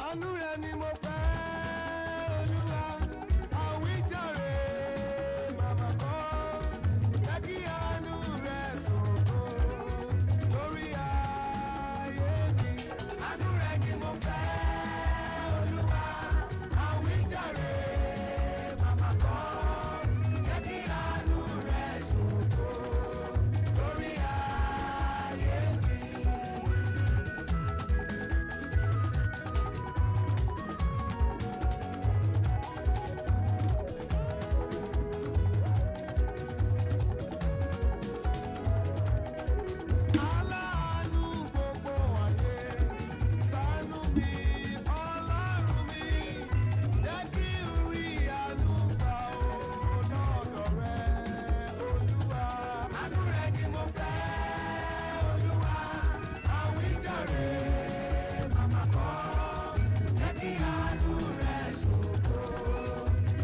àánú rẹ ni mo fẹ́ Olúwa àwíjàre bàbá kan jẹ́ kí àánú rẹ sọ̀kò lórí ayé mi. Àánú rẹ ni mo fẹ́ Olúwa àwíjàre bàbá kan jẹ́ kí àánú rẹ sọ̀kò lórí ayé mi. Aláàánú gbogbo ayé, ṣàánú mi, Ọlọ́run mi, jẹ́ kí n rí àánú gbà ó lọ́dọ̀ rẹ, Olúwa. Àánú rẹ ni mo fẹ́, Olúwa, àwíjàre màmá kan, jẹ́ kí àánú rẹ ṣògo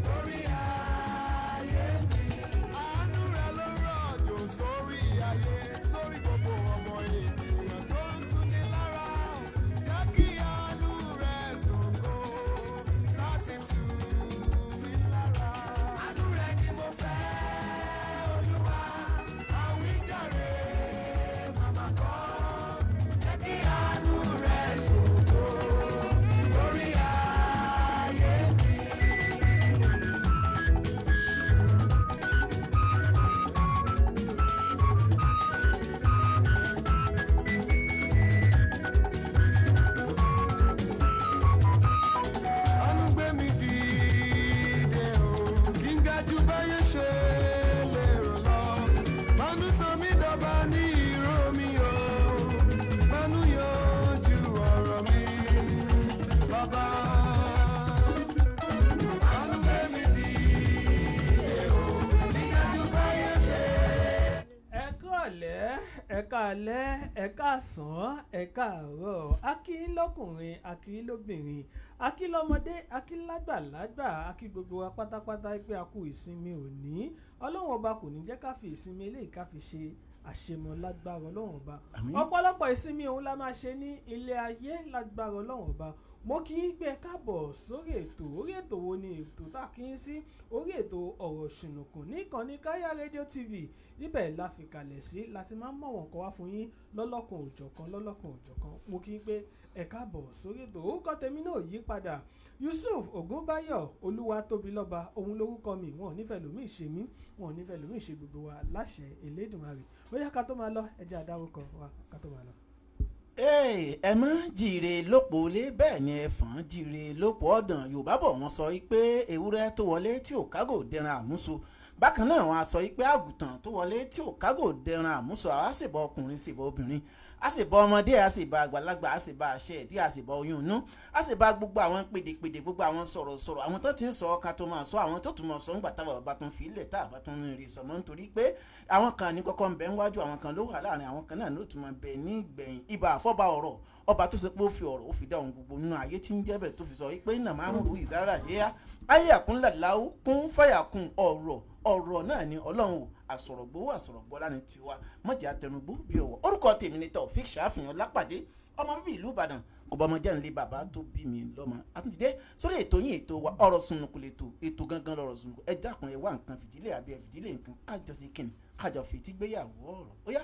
lórí ayé mi. Àánú rẹ ló rọ̀jò sórí ayé, sórí gbogbo ọmọ ènìyàn tó ń tuni lára. Jẹ́ kí àánú rẹ ṣògo láti tù mí lára. Àánú rẹ ni mo fẹ́, Olúwa, àwíjàre màmá kan. Jẹ́ kí àánú rẹ ṣògo lórí ayé mi. Àánú gbé mi dìde o, kí n ga jù báyé ṣe lérò lọ. Àánú sọ mí dọba ní ìró mi o, àánú yanjú ọ̀rọ̀ mi, bàbá. Àánú gbé mi dìde o, kí n ga jù báyé ṣe. ẹ káalẹ́ ẹ káalẹ́ ẹ káàsán ẹ káàárọ̀ akí lọ́kùnrin akí lóbìnrin akí lọ́mọdé akí lágbàlagbà akí gbogbo wa pátápátá pé a kú ìsinmi òní ọlọ́run ọba kò ní jẹ́ ká fi ìsinmi eléyìí ká fi ṣe àṣemọ lágbára ọlọ́run ọba ọ̀pọ̀lọpọ̀ ìsinmi òun la máa ṣe ní ilé ayé lágbára ọlọ́run ọba mo kì í gbé káàbọ̀ sórí ètò orí ètò wo ni ètò tá a kì í sí orí ètò ọ̀rọ̀ ṣùnùkùn ní ìkànnì Kayaradiotv níbẹ̀ la fi kalẹ̀ sí láti máa mọ̀ wọ́n kọ́ wá fún yín lọ́lọ́kan òjọ̀kan mo kì í pé ẹ káàbọ̀ sórí ètò orúkọ tèmi náà yí padà Yusuf Ògúnbáyọ̀ Olúwatóbilọ́ba òun lórúkọ mi wọn ò nífẹ̀ẹ́ lómi ṣe mí wọn ò nífẹ̀ẹ́ lómi ṣe gbogbo wa láṣẹ Elédùmarè ó yá ká tó máa lọ ẹ jẹ́ àdárúkọ wa ká tó máa lọ. ẹ má jìrè lópo lé bẹ́ẹ̀ ni ẹ̀fọn jìrè lópo ọ̀dàn Yorùbá bọ̀ wọ́n sọ pé ewúrẹ́ tó wọlé tí ò kágò dẹran àmúso bákan náà wọ́n á sọ pé àgùntàn tó wọlé tí ò kágò dẹran àmúso àwa sì bọ ọkùnrin sì bọ obìnrin a sì bọ ọmọdé a sì bá àgbàlagbà a sì bá àṣẹ ìdí a sì bọ oyún inú a sì bá gbogbo àwọn pèdèpèdè gbogbo àwọn sọ̀rọ̀sọ̀rọ̀ àwọn tó ti ń sọ ká tó máa sọ àwọn tó tún máa sọ ńgbà táwọn bàbá tó ń fi ilẹ̀ tá àbá tó ń rìn sọmọ nítorí pé àwọn kan ní kọ́kọ́ ń bẹ níwájú àwọn kan ló wà láàrin àwọn kan náà ló tún máa bẹ ní ìgbẹ̀yìn ibà àfọ́bà ọ̀rọ̀ ọba tó ṣe pé ó fi ọ̀rọ̀ ó fi dá ohun gbogbo nínú ayé tí ń jẹ́ bẹ̀ tó fi sọ pé iná máa ń rú ìdára yíyá ayé àkúnlẹ̀ láwù kún fàyàkùn ọ̀rọ̀ náà ni ọlọ́run àsọ̀rọ̀gbó lánàá tiwa mọ̀jẹ̀ àtẹnugbó bí ọwọ́ orúkọ tèmi ni Taofik Ṣàfihàn Lápàdé ọmọ bíbí ìlú Ìbàdàn kò bá ọmọ jẹ́ nílé bàbá tó bí mi lọ́mọ àtúndé sórí ètò yín ètò wa ọ̀rọ̀ sunukun lètò ètò gangan lọ́rọ̀ sunukun ẹ dákun ẹ wá nǹkan fìdílé àbí ẹ fìdílé nǹkan kájọ sí kíni kájọ fìtí gbéyàwó ọ̀rọ̀ ó yá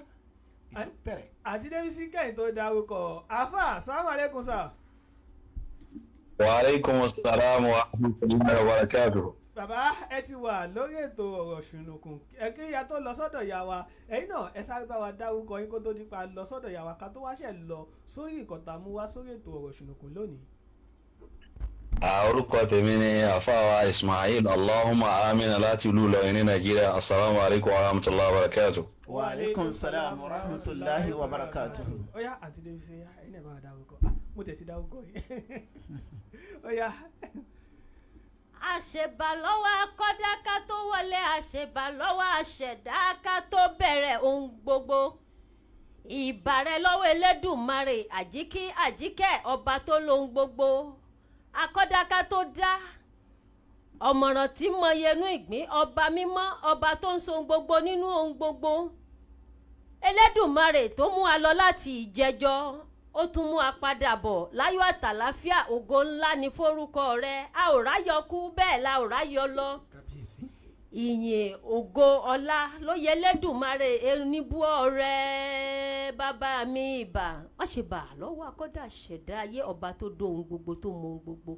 ètò bẹ̀rẹ̀. àti débísí kẹ́yìn tó dárúkọ afa salamu aleykum sa. Wa alaikum assalam wa rahmatullahi wa barakatuh. Bàbá ẹ ti wà lórí ètò ọ̀rọ̀ ṣùnùkùn ẹ kí ya tó lọ sọ́dọ̀ ìyá wa ẹ̀yin náà ẹ sáré bá wa dárúkọ yín kó tó nípa lọ sọ́dọ̀ ìyá wa ká tó wá ṣẹ̀ lọ sórí ìkọ̀tà mú wá sórí ètò ọ̀rọ̀ ṣùnùkùn lónìí. Orúkọ tèmi ni àfáwà Ismail Allahumma amina láti ìlú Ìlọrin ní Nàìjíríà. Assalamu alaikum wa rahmatullahi wa barakatuh. Wa alaikum salam wa rahmatullahi wa barakatuh. Ó yá àti Débísí ẹ̀yin náà bá wa dárúkọ mo tẹ̀ sí dárúkọ yìí ó yá. àṣebà lọ́wọ́ akọ́dá ká tó wọlé àṣebà lọ́wọ́ àṣẹ̀dá ká tó bẹ̀rẹ̀ ohun gbogbo ìbàrẹ̀ lọ́wọ́ Elédùmarè àjíkẹ́ ọba tó lohun gbogbo akọ́dá ká tó dá ọ̀mọ̀ràn tí mọyẹnú ìgbín ọba mímọ́ ọba tó ń so ohun gbogbo nínú ohun gbogbo Elédùmarè tó mú wa lọ láti ìjẹjọ́ ó tún mú apadà bọ̀ láyọ̀ àtàláfíà ògo ńlá ní forúkọ rẹ̀ a ò ráyọ kú bẹ́ẹ̀ la ò ráyọ lọ ìyìn ògo ọlá ló yẹ lẹ́dùnmáre oníbúọ́ rẹ̀ bàbá mi ìbà wọ́n ṣe bà lọ́wọ́ akọ́dà ṣẹ̀dá ayé ọba tó dóhun gbogbo tó mọ ohun gbogbo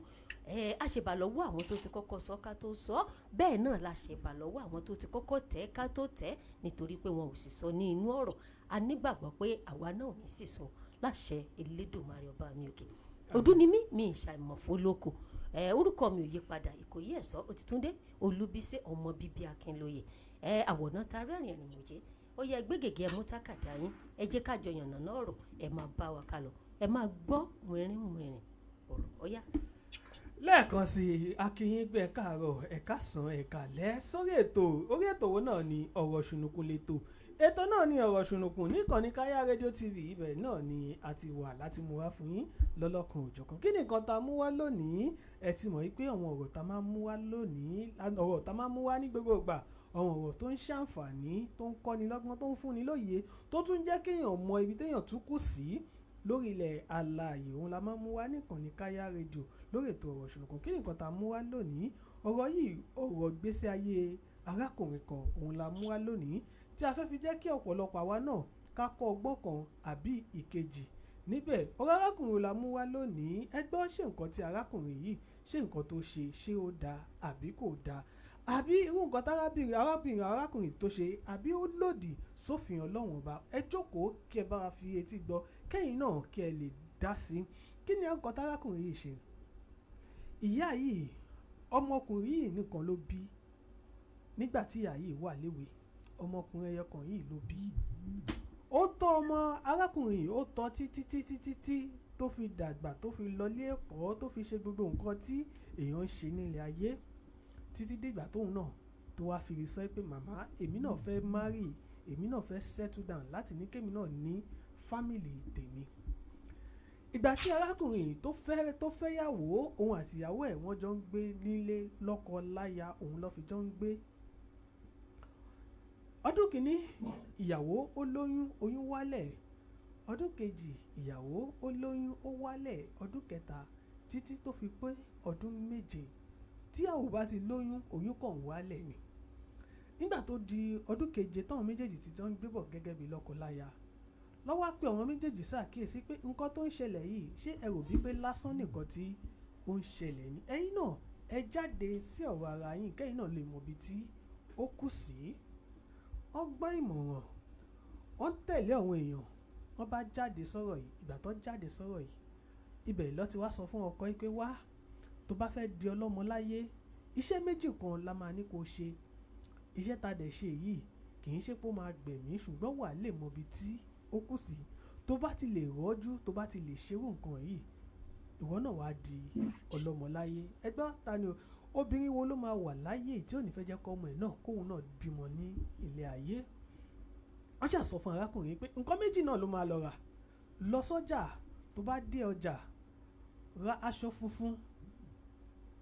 a ṣe bà lọ́wọ́ àwọn tó ti kọ́kọ́ sọ ká tó sọ bẹ́ẹ̀ náà la ṣe bà lọ́wọ́ àwọn tó ti kọ́kọ́ tẹ̀ ká tó tẹ̀ nítorí pé wọn ò sì sọ ní inú ọ̀rọ̀ a nígbàgbọ́ pé àwa náà ò ní sì sọ láṣẹ Elédùmarè ọba mi òkè ọdún ni mí ìṣàìmọ̀ fólókò orúkọ mi ò yí padà Ìkòyí Ẹ̀sọ́ Òtítúndé Olúbísí ọmọ bíbí Akínlóye àwòrán ta rẹ́rìn ẹ̀rìn mọ̀jẹ́ ó yẹ gbé gègé ẹmú tákàdá yín ẹ jẹ́ ká jọ yànnà náà ọ̀rọ̀ ẹ máa bá wa kálọ ẹ máa gbọ́ wìrìn ọ̀rọ̀ ọ̀yá. lẹ́ẹ̀kan sí akínyìn gbé káàárọ̀ ẹ̀ka sàn ẹ̀ka lẹ́ sórí ètò orí ètò wo náà ni ọ̀rọ̀ ṣùnùkùn lẹ́tọ̀ ètò náà ni ọ̀rọ̀ ṣùnùkùn níkànnì Kayaradiotv ibẹ̀ náà ni a ti wà láti mú wá fún yín lọ́lọ́kan òjọ̀kan kí nìkan ta mú wá lónìí ẹ ti mọ̀ wípé àwọn ọ̀rọ̀ ta máa mú wá lónìí ọ̀rọ̀ ta máa mú wá ní gbogbo ìgbà àwọn ọ̀rọ̀ tó ń ṣàǹfààní tó ń kọ́ni lọ́gbọ́n tó ń fúnni lóye tó tún jẹ́ kéèyàn mọ ibi téèyàn tún kù sí lórí ilẹ̀ alààyè òun la máa mú wá níkànnì Kayaradio lórí ètò ọ̀rọ̀ ṣùnùkùn kí nìkan ta mú wá lónìí ọ̀rọ̀ yìí ọ̀rọ̀ gbésí ayé arákùnrin kan òun la mú wá lónìí tí a fẹ́ fi jẹ́ kí ọ̀pọ̀lọpọ̀ àwa náà ká kọ́ ọgbọ́n kan àbí ìkejì níbẹ̀ ọ̀rọ̀ arákùnrin la mú wá lónìí ẹ gbọ́ ṣé nǹkan tí arákùnrin yìí ṣé nǹkan tó ṣe ṣé ó dáa àbí kò dáa àbí irú nǹkan arákùnrin tó ṣe àbí ó lòdì sófin Ọlọ́run ọba ẹ jókòó kí ẹ bá wa fi etí gbọ́ kẹ́yìn náà kí ẹ lè dá sí kí ni nǹkan tárákùnrin yìí ṣe. ìyá yìí ọmọkùnrin yìí nìkan ló bí nígbà tí ìyá yìí wà léwe ọmọkùnrin ẹyọkàn yìí ló bí ó tọ́ ọmọ arákùnrin yìí ó tọ́ títí tó fi dàgbà tó fi lọlé ẹ̀kọ́ tó fi ṣe gbogbo nǹkan tí èèyàn ń ṣe nílé ayé títí dìgbà tóun náà tó wá fi sọ pé màmá èmi náà fẹ́ marry èmi náà fẹ́ settle down láti ní kémi náà ní family tèmi. ìgbà tí arákùnrin yìí tó fẹ́ yàwó òun àti ìyàwó ẹ̀ wọ́n jọ ń gbé nílé lọ́kọ láya òun ló fi jọ ń gbé. ọdún kìíní ìyàwó ó lóyún oyún wálẹ̀ ọdún kejì ìyàwó ó lóyún ó wálẹ̀ ọdún kẹta títí tó fi pé ọdún méje tí àwọn bá ti lóyún oyún kàn wálẹ̀ ni. nígbà tó di ọdún keje táwọn méjèèjì ti jọ ń gbé bọ̀ gẹ́gẹ́ bí lọ́kọ láya lọ́wọ́ pé àwọn méjèèjì ṣàkíyèsí pé nǹkan tó ń ṣẹlẹ̀ yìí ṣé ẹ rò bí pé lásán nìkan tí ó ń ṣẹlẹ̀ ni ẹ̀yin náà ẹ jáde sí ọ̀rọ̀ ara yín kẹ́yìn náà lè mọ ibi tí ó kù sí. wọ́n gbọ́ ìmọ̀ràn wọ́n tẹ̀lé àwọn èèyàn wọ́n bá jáde sọ̀rọ̀ yìí ìgbà tó jáde sọ̀rọ̀ yìí ibẹ̀ ló ti wá sọ fún ọkọ yìí pé wá tó bá fẹ́ di ọlọ́mọ láyé iṣẹ́ méjì kan la máa ní kó ṣe iṣẹ́ tá dẹ̀ ṣe yìí kì í ṣe pé ó máa gbẹ̀mí ṣùgbọ́n wà lè mọ ibi tí ó kù sí tó bá ti lè rọ́jú tó bá ti lè ṣerú nǹkan yìí ìwọ náà wá di ọlọ́mọ láyé ẹgbẹ́ ta ni obìnrin wo ló máa wà láyé tí ò ní fẹ́ jẹ́ kọ́ ọmọ ẹ̀ náà kóun náà bímọ ní ilé ayé. wọ́n ṣàsọ fún arákùnrin pé nǹkan méjì náà ló máa lọ rà lọ sọ́jà tó bá dé ọjà ra aṣọ funfun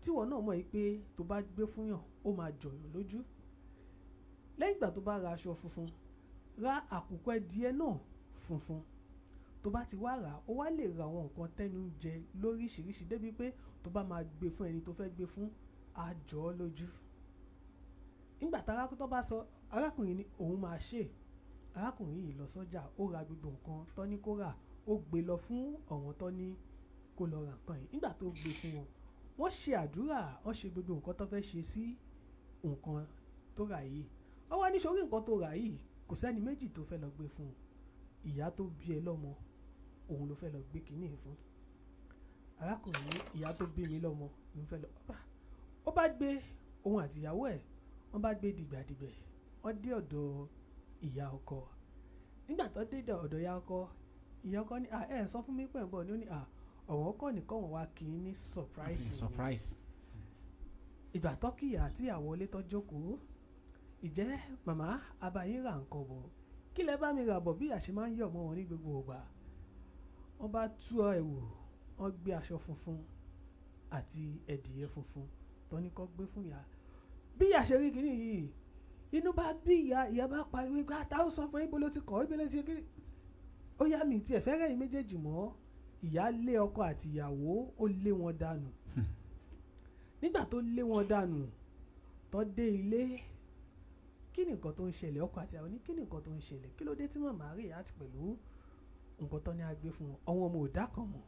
tíwọ náà mọ̀ pé tó bá gbé fún yàn ó máa jọyàn lójú. lẹ́yìn ìgbà tó bá ra aṣọ funfun ra àkùkọ ẹdìẹ náà funfun tó bá ti wá rà ó wá lè ra àwọn nǹkan tẹ́nu jẹ lóríṣiríṣi débi pé tó bá máa gbé fún ẹni tó fẹ́ gbé fún á jọ ọ́ lójú. nígbà tára tó bá sọ arákùnrin ni òun máa ṣe arákùnrin yìí lọ sọ́jà ó ra gbogbo nǹkan tó ní kó rà ó gbé lọ fún àwọn tó ní kó lọ ra nǹkan yìí nígbà tó gbé fún wọn wọ́n ṣe àdúrà wọ́n ṣe gbogbo nǹkan tó fẹ́ ṣe sí nǹkan tó rà yìí wọ́n wá ní sórí nǹkan tó rà yìí kò sẹ́ni méjì tó fẹ́ lọ gbé fún ìyá tó bí ẹ lọ́mọ òun ló fẹ́ lọ gbé kínní fún arákùnrin ní ìyá tó bí mi lọ́mọ ló fẹ́ lọ ó bá gbé òun àti ìyàwó ẹ̀ wọ́n bá gbé dìgbàdìgbẹ̀ wọ́n dé ọ̀dọ̀ ìyá ọkọ nígbà tó dé ọ̀dọ̀ ìyá ọkọ ní ẹ sọ fún mi pẹ̀ ń bọ̀ ní ó ní ọ̀wọ́n kọ́ nìkan wọn wá kí ní surprise. ìgbà tọ́kìyà àti ìyàwó ilé tó jókòó ìjẹ́ màmá abayín ra nǹkan bọ̀ kí lẹ bá mi rà bọ̀ bí àṣẹ máa ń yọ̀ mọ́ wọn ní gbogbo ìgbà. wọ́n bá tú ẹ̀wò wọ́n gbé aṣọ funfun àti ẹ̀dìyẹ funfun tó ní kó gbé fún ìyá. bí ìyá ṣe rí kiri yìí inú bá bí ìyá bá pariwo pé àtàwọn sọ fún ibo ló ti kọ́ ibo ló ti kiri. ó yá mi tiẹ̀ fẹ́rẹ̀ yín méjèèjì mọ́ ìyá lé ọkọ àti ìyàwó ó lé wọn dànù nígbà tó lé wọn dànù tó dé ilé kí ni nǹkan tó ń ṣẹlẹ̀ ọkọ àti ìyàwó ní kí ni nǹkan tó ń ṣẹlẹ̀ kí ló dé tí màmá rí àti pẹ̀lú nǹkan tó ní a gbé fún wọn àwọn ọmọ ò dá kan mọ̀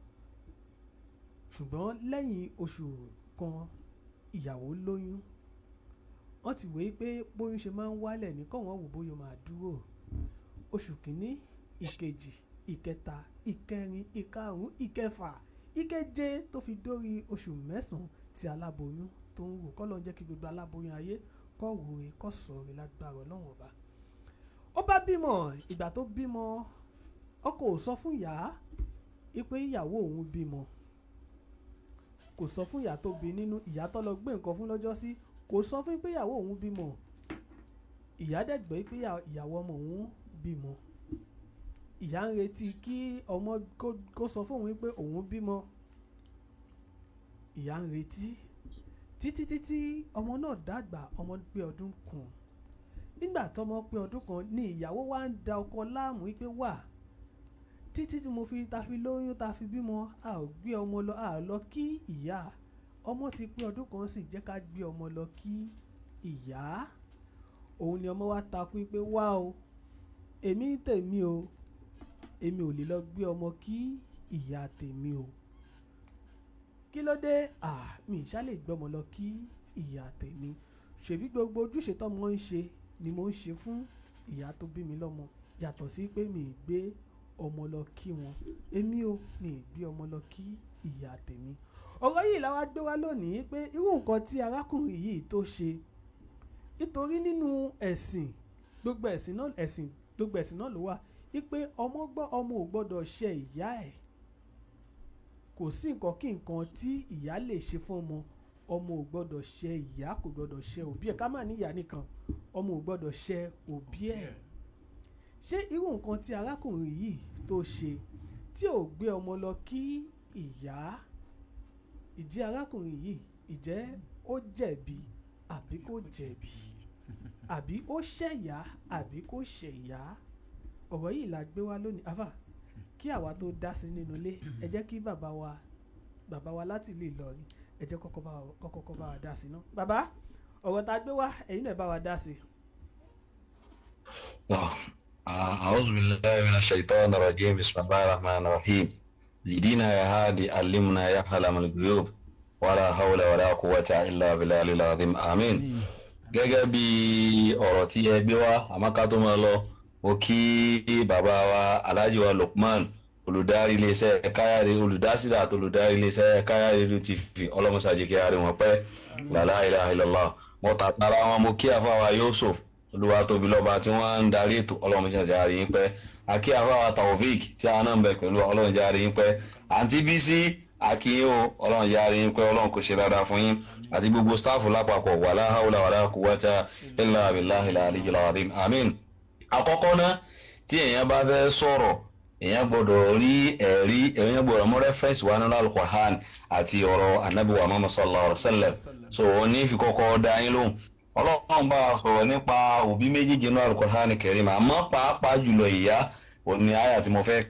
ṣùgbọ́n lẹ́yìn oṣù kan ìyàwó lóyún wọ́n ti wòye pé bóyún ṣe máa ń wálẹ̀ ní kọ́ wọ́n wò bóyá máa dúró oṣù kìíní ìkejì ìkẹta ìkẹrin ìkarùn ìkẹfà ìkeje tó fi dórí oṣù mẹ́sàn-án tí aláboyún tó ń wò kọ́ ló ń jẹ́ kí gbogbo aláboyún ayé kọ́ wòye kọ́ sọ̀rọ̀ lágbára Ọlọ́run ọba ó bá bímọ ìgbà tó bímọ ọkọ ò sọ fún ìyá pé ìyàwó òun bímọ kò sọ fún ìyá tó bí nínú ìyá tó lọ gbé nǹkan fún lọ́jọ́ sí kò sọ fún pé ìyàwó òun bímọ ìyá dẹ̀gbẹ́ pé ìyàwó ọmọ òun bímọ ìyá ń retí kí ọmọ kó sọ fún òun pé òun bímọ ìyá ń retí títí ọmọ náà dàgbà ọmọ pé ọdún kan nígbà tọmọ pé ọdún kan ní ìyàwó wa ń da ọkọ láàmú pé wà títí tí mo fi ta fi lóyún ta fi bímọ a ò gbé ọmọ lọ a ò lọ kí ìyá ọmọ ti pé ọdún kan sì jẹ́ ká gbé ọmọ lọ kí ìyá òun ni ọmọ wa takú pé wá o èmi tèmi o èmi ò lè lọ gbé ọmọ kí ìyá tèmi o kí ló dé mi ìṣá lè gbọ́mọ lọ kí ìyá tèmi ṣèbí gbogbo ojúṣe tọ́mọ ń ṣe ni mo ń ṣe fún ìyá tó bí mi lọ́mọ yàtọ̀ sí pé mi ì gbé ọmọ lọ kí wọn èmi ò mi ì gbé ọmọ lọ kí ìyá tèmi ọ̀rọ̀ yìí la wá gbé wá lónìí pé irú nǹkan tí arákùnrin yìí tó ṣe nítorí nínú ẹ̀sìn gbogbo ẹ̀sìn náà ló wà wípé ọmọ ò gbọ́dọ̀ ṣe ìyá ẹ̀ kò sí nǹkan kí nǹkan tí ìyá lè ṣe fún ọmọ ò gbọ́dọ̀ ṣe ìyá kò gbọ́dọ̀ ṣe òbí ẹ̀ ká má ní ìyá nìkan ọmọ ò gbọ́dọ̀ ṣe òbí ẹ̀ ṣé irú nǹkan tí arákùnrin yìí tó ṣe tí ò gbé ọmọ lọ kí ìyá ìjẹ́ arákùnrin yìí ìjẹ́ ó jẹ̀bi àbí kò jẹ̀bi àbí ó ṣẹ̀yà àbí kò ṣẹ̀yà ọ̀rọ̀ yìí la gbé wá lónìí afa kí àwa tó dá sí nínú ilé ẹ jẹ́ kí bàbá wa láti ìlú Ìlọrin ẹ jẹ́ kọ́kọ́ bá wa dá sí náà bàbá ọ̀rọ̀ tá a gbé wá ẹ̀yin náà bá wa dá sí. أعوذ بالله من الشيطان الرجيم بسم الله الرحمن الرحيم يدينا يا هادي علمنا يا علم الغيوب ولا حول ولا قوة إلا بالله العظيم آمين gẹ́gẹ́ bí ọ̀rọ̀ tí ẹ gbé wá àmọ́ ká tó máa lọ mo kí bàbá wa Alhaji wa Lukman olùdarí iléeṣẹ́ olùdásílẹ̀ àti olùdarí iléeṣẹ́ Kayaradiotv ọlọ́mọṣáájú kí a rí wọn pẹ́ la ilaha illallah mo tàtàrà wọn mo kí àfáwà Yusuf olúwa tóbi lọ́ba tí wọ́n ń darí ètò ọlọ́mọṣáájú a rí yín pẹ́ àkí àfáwà Taofik tí a náà ń bẹ pẹ̀lú ọlọ́mọṣáájú a rí yín pẹ́ àǹtí Bísí àkíyìn o ọlọ́mọṣáájú a rí yín pẹ́ ọlọ́run kò ṣe dáadáa fún yín àti gbogbo stáàfù lápapọ̀ wala hawla wala quwwata illa billahil aliyyil azim àmín. àkọ́kọ́ náà tí èèyàn bá fẹ́ sọ̀rọ̀ èèyàn gbọ́dọ̀ rí ẹ̀rí èèyàn gbọ́dọ̀ mú rẹ́fẹ́ǹsì wá nínú al-Qur'an àti ọ̀rọ̀ Ànábì wa Muhammad sallallahu alaihi wasallam so wọ́n ní fi kọ́kọ́ dá yín lóhùn ọlọ́run bá sọ̀rọ̀ nípa òbí méjèèjì nínú al-Qur'an Karim àmọ́ pàápàá jùlọ ìyá òní àyà tí mo fẹ́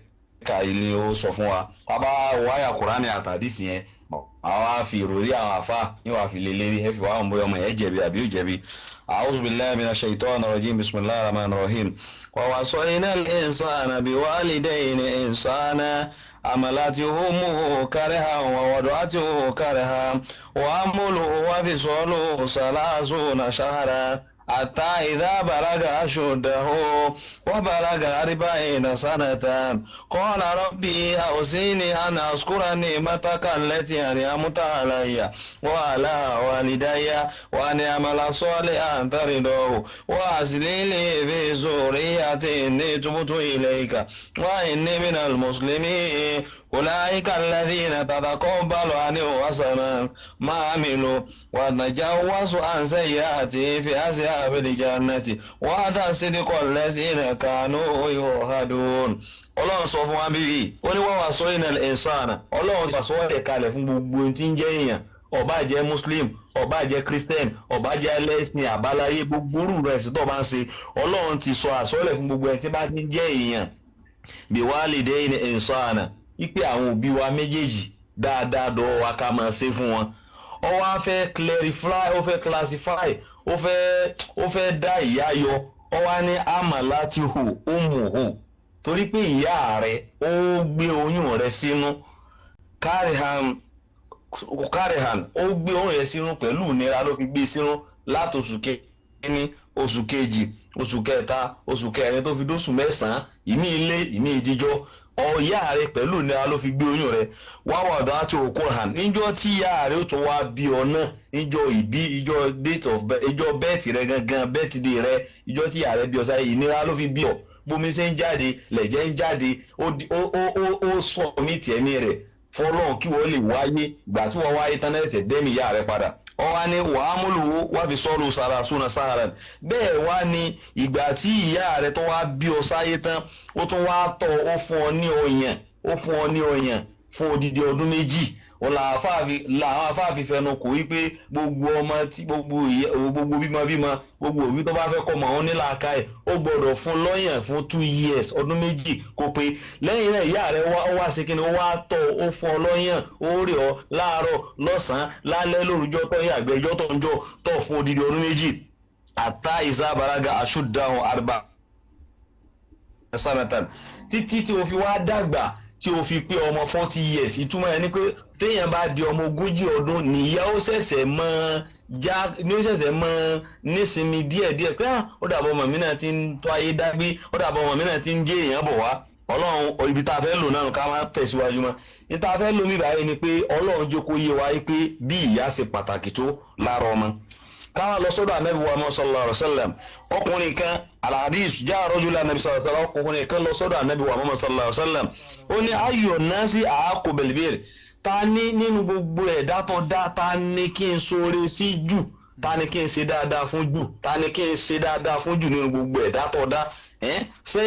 ka ilé ó sọ fún wa bàbá wáyà Qur'an àtàdísì yẹn àwọn afi ìròrí àwọn àfa yóò wá fi lè lérí ẹ fi wá àwọn bóyá ọmọ ẹ jẹ̀bi àbí ó jẹ̀bi. a'udhu billahi minash shaitani rajim bismillahir rahmanir rahim wa wasaynal insana biwalidayni ihsana amalatihu karhan wa wada'atuhu karhan wa amluhu wa fisaluhu 30 shahran حتى إذا بلغ أشده وبلغ 40 سنة قال ربي أوزعني أن أذكر نعمتك التي أنعمت علي وعلى والدي وأن أعمل صالحا ترضاه وأصلح لي في ذريتي إني تبت إليك وإني من المسلمين أولئك الذين تتقبل عنهم حسنا ما عملوا ونتجاوز عن سيئاتهم في أصحاب الجنة وعد الصدق الذين كانوا يوعدون. Ọlọ́run sọ fún wa bíbí ó ní wọ́n wá sọ iná ìsànà Ọlọ́run ti sọ ẹ̀ kalẹ̀ fún gbogbo tí ń jẹ́ èèyàn ó bá jẹ́ Muslim ó bá jẹ́ Christian ó bá jẹ́ ẹlẹ́sìn àbáláyé gbogbo orú rẹ̀ sí tó bá ń ṣe Ọlọ́run ti sọ àsọlẹ̀ fún gbogbo ẹ̀ tí bá ti ń jẹ́ èèyàn biwalidayni insana ipe àwọn òbí wa méjèèjì dáadáa dọ́wọ́ wa ká máa ṣe fún wọn. Ó wá fẹ́ clarify, ó fẹ́ classify, ó fẹ́ dá ìyá yọ. Ó wá ní amalatihu ummuhu torí pé ìyá rẹ̀ ó gbé oyún rẹ̀ sínú karihan ó gbé oyún rẹ̀ sínú pẹ̀lú ìnira ló fi gbé sínú láti oṣù kìíní, oṣù kejì, oṣù kẹta, oṣù kẹrin tó fi dóṣù mẹ́sàn-án, ìmí ilé ìmí ìdíjọ́. Ìyá rẹ̀ pẹ̀lú ìnira ló fi gbé oyún rẹ̀. Wá wàdà àti òkú hàn níjọ́ tí ìyá rẹ̀ ó tún wá bí ọ náà, níjọ́ ìbí, ìjọ́ date of birth, ìjọ́ bẹ́ẹ̀tì rẹ̀ gangan, birthday rẹ̀, ìjọ́ tí ìyá rẹ̀ bí ọ sáyé, ìnira ló fi bí ọ. Bómi ṣe ń jáde, lẹ̀jẹ̀ ń jáde, ó sọ mí tẹ̀mí rẹ̀ fọlọ́n kí wọ́n lè wáyé. Ìgbà tí wọ́n wáyé tán ẹsẹ̀ dẹ́mi ìyá rẹ̀ padà. Ó wá ní wàhámúlùú wá fi sọ́ọ́lù sára súná sára. Bẹ́ẹ̀ wá ní ìgbà tí ìyá rẹ̀ tó wá bí ọ sáyé tán, ó tún wá tọ́ ó fún ọ ní ọyàn fún odidi ọdún méjì. Làwọn afáàfin fẹnu kò wípé gbogbo ọmọ tí gbogbo bímọ gbogbo òbí tó bá fẹ́ kọ́ ọmọ wọn ní làákàyè ó gbọ́dọ̀ fún lọ́yàn fún 2 years, ọdún méjì kó pé. Lẹ́yìn náà ìyá rẹ̀ wá ṣe kí ni ó wá tọ́ ó fún ọ lọ́yàn, ó rè ọ láàárọ̀ lọ́sàn-án lálẹ́ lórúkọ tó yẹ àgbẹ̀jọ́ tó ń jọ tọ́ fún odidi ọdún méjì. Àtà ìsábàrágà aṣúdáhùn àrùbá sanatan títí tí o fi wá dàgbà tí o fi pé ọmọ 40 years. Ìtumọ̀ ẹ̀ ni pé téèyàn bá di ọmọ 40 ọdún nìyá ó ṣẹ̀ṣẹ̀ mọ́ nísinmi díẹ̀díẹ̀ pé ó dàbọ̀ ọmọ mi náà ti ń tó ayé dágbé, ó dàbọ̀ ọmọ mi náà ti ń jẹ́ èèyàn bọ̀ wá. Ọlọ́run ibi tá a fẹ́ lò náà ká máa tẹ̀síwájú mọ́. Ní tá a fẹ́ lò mí báyìí ni pé Ọlọ́run jẹ́ kó yé wa pé bí ìyá ṣe pàtàkì tó lára ọmọ. Káwọn lọ sọ́dọ̀ Ànábì wa Muhammad sallallahu alaihi wasallam. Ọkùnrin kan al-hadith jaa rajulun Ànábì sallallahu alaihi wasallam, ọkùnrin kan lọ sọ́dọ̀ Ànábì wa Muhammad sallallahu alaihi wasallam. Ó ní ayyu nasi ahaqqu bil birr, ta ní nínú gbogbo ẹ̀dá tó dá, ta ní kí n ṣoore sí jù, ta ní kí n ṣe dáadáa fún jù, ta ní kí n ṣe dáadáa fún jù nínú gbogbo ẹ̀dá tó dá. Ṣé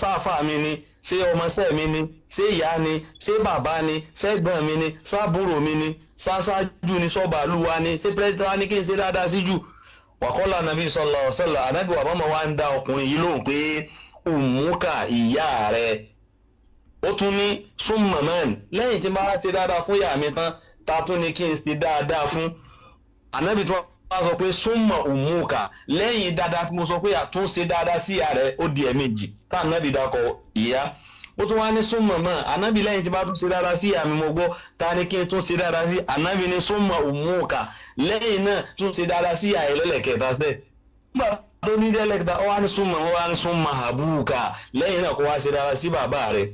sáfà mi ni, ṣé ọmọọṣẹ́ mi ni, ṣé ìyá ni, ṣé bàbá ni, ṣé ẹ̀gbọ́n mi ni, sábúrò mi ni, sáṣáájú ni, sọ́bàlúwa ni, ṣé pírẹsidẹ́ntì ní kí n ṣe dáadáa sí jù. Wàkọ́lá nàbí sallallahu alaihi wasallam, Ànábì wa mọ́mọ́ wa ń dá ọkùnrin yìí lóhùn pé ummuka ìyá rẹ̀. Ó tún ní summa man, lẹ́yìn tí máa ṣe dáadáa fún ìyá mi tán, ta tún ní kí n ṣe dáadáa fún. Ànábì tí wọ́n sọ pé summa ummuka, lẹ́yìn dáadáa tí mo sọ pé àtún ṣe dáadáa sí ìyá rẹ̀, ó di ẹ̀ẹ̀mejì tá Ànábì dákọ̀ ìyá. Ó tún wá ní summa man, Ànábì lẹ́yìn tí bá tún ṣe dáadáa sí ìyá mi mo gbọ́, ta ní kí n tún ṣe dáadáa sí. Ànábì ní summa ummuka, lẹ́yìn náà tún ṣe dáadáa sí ìyá ẹlẹ́lẹ̀kẹta sẹ́. Nígbà tó ní dẹ́lẹ̀kẹta ó wá ní summa abuka, lẹ́yìn náà kó wá ṣe dáadáa sí bàbá rẹ̀.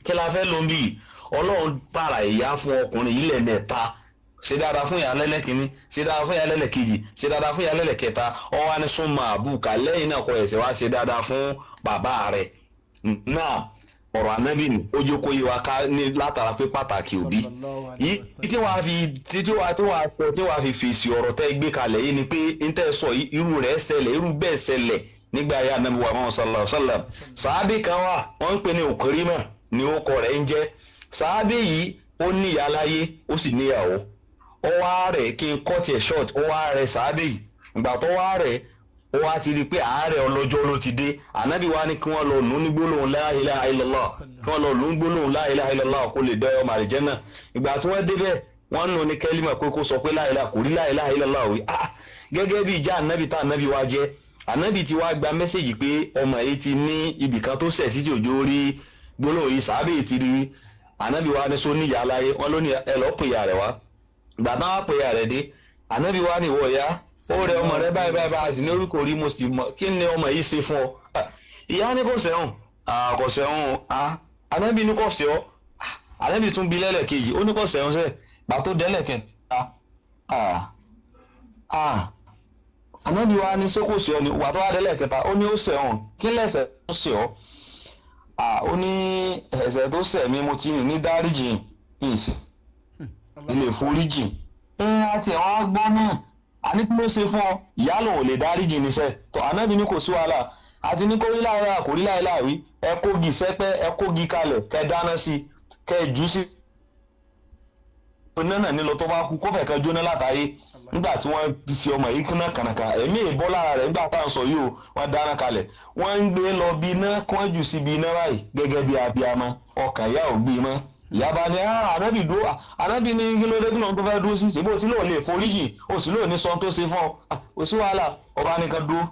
Kí la fẹ́ ló ń bí Ọlọ́run para ìyá fún ọkùnrin yìí lẹ́ẹ̀mẹ́ta. Ṣe dáadáa fún ìyá lẹ́lẹ́kìíní, ṣe dáadáa fún ìyá lẹ́lẹ́kejì, ṣe dáadáa fún ìyá lẹ́lẹ́kẹta. Ó wá ní summa abuka, lẹ́yìn náà kó ẹ̀sẹ̀ wá ṣe dáadáa fún bàbá rẹ̀. Náà ọ̀rọ̀ Ànábì ni ó jókòó yìí wá ká ní látara pé pàtàkì òbí yìí tí wàá fi fèsì ọ̀rọ̀ tẹ́ gbé kalẹ̀ yìí ni pé n tẹ́ sọ irú rẹ̀ ṣẹlẹ̀, irú bẹ́ẹ̀ ṣẹlẹ̀ nígbà yà Ànábì wa Muhammad sallallahu alaihi wasallam. Sàábì kan wà wọ́n ń pè ní Ukrima ni ó kọ rẹ̀ ń jẹ́. Sàábì yìí ó ní ìyá láyé ó sì níyàwó. Ó wá rẹ̀ kí n cut it short, ó wá rẹ̀ Sàábì yìí. Ìgbà tó wá rẹ̀ ó wá ti rí pé àárẹ̀ ọlọ́jọ́ ló ti dé. Ànábì wa ní kí wọ́n lọ nù ní gbólóhùn la ilaha illallah, kí wọ́n lọ nù ní gbólóhùn la ilaha illallah kó lè dẹ́ ọmọ àlùjánnà. Ìgbà tí wọ́n débẹ̀ wọ́n nù ní kẹ́límà pé kó sọ pé la ilaha kò rí la ilaha illallah wí. Gẹ́gẹ́ bí ìjà Ànábì tá Ànábì wa jẹ́, Ànábì ti wá gba mẹ́sẹ̀gì pé ọmọ yìí ti ní ibìkan tó ṣẹ̀ sí tí òjò rí gbólóhùn yìí. Sàábì ti rí. Ànábì wa ní sọ níyà láyé, wọ́n ló ní ẹ lọ́ọ́ pè ìyá rẹ̀ wá. Ìgbà táwọn pè ìyá rẹ̀ dé, Ànábì wa ní ìwọ ìyá ó rẹ ọmọ rẹ báyìí báyìí sì ní orúkọ orí mo sì mọ kí ni ọmọ yìí ṣe fún ọ. Ìyá ní kò sẹ́hùn, kò sẹ́hùn. Ànábì ní kò sẹ́ ọ. Ànábì tún bi lẹ́lẹ̀kejì, ó ní kò sẹ́hùn sẹ́. Gbà tó dẹ́lẹ̀kẹta Ànábì wa ní ṣé kò sẹ́ ọ ni. Wà tó wá dẹ́lẹ̀kẹta ó ní ó sẹ́hùn. Kí lẹ́sẹ̀ tó sẹ́ ọ? Ó ní ẹ̀ṣẹ̀ tó ṣẹ̀ mi mo ti rìn ní dáríjì ìsìn ilé foríjì. Àti ẹ̀wọ̀n á gbọ́ náà àní kí ló ṣe fún ọ? Ìyá lòun ò lè dáríjì níṣẹ́ tó. Ànábì ní kò sí wàhálà, àti ní kó rí láìláà kò rí láìláà wí, ẹ kógi sẹ́pẹ́, ẹ kógi kalẹ̀, kẹ dáná sí, kẹ jù sí náà nílò tó bá kú kó fẹ́ kan jóná látàyè nígbà tí wọ́n fi ọmọ yìí kúnná kànàkà ẹ̀mí ìbọ́ lára rẹ̀ nígbà tá à ń sọ yìí o wọ́n dáná kalẹ̀ wọ́n ń gbé lọ bí iná kí wọ́n jù síbi iná báyìí gẹ́gẹ́ bí abiyamọ ọkàn ìyá ò gbé mọ́ ìyá bá ní ànábì dúró ànábì ní kí ló dé kí lóun tó fẹ́ dúró sí ṣèbó tí lóun lè foríjì ó sì lóun ní sọ tó ṣe fún ọ kò sí wàhálà ọba nìkan dúró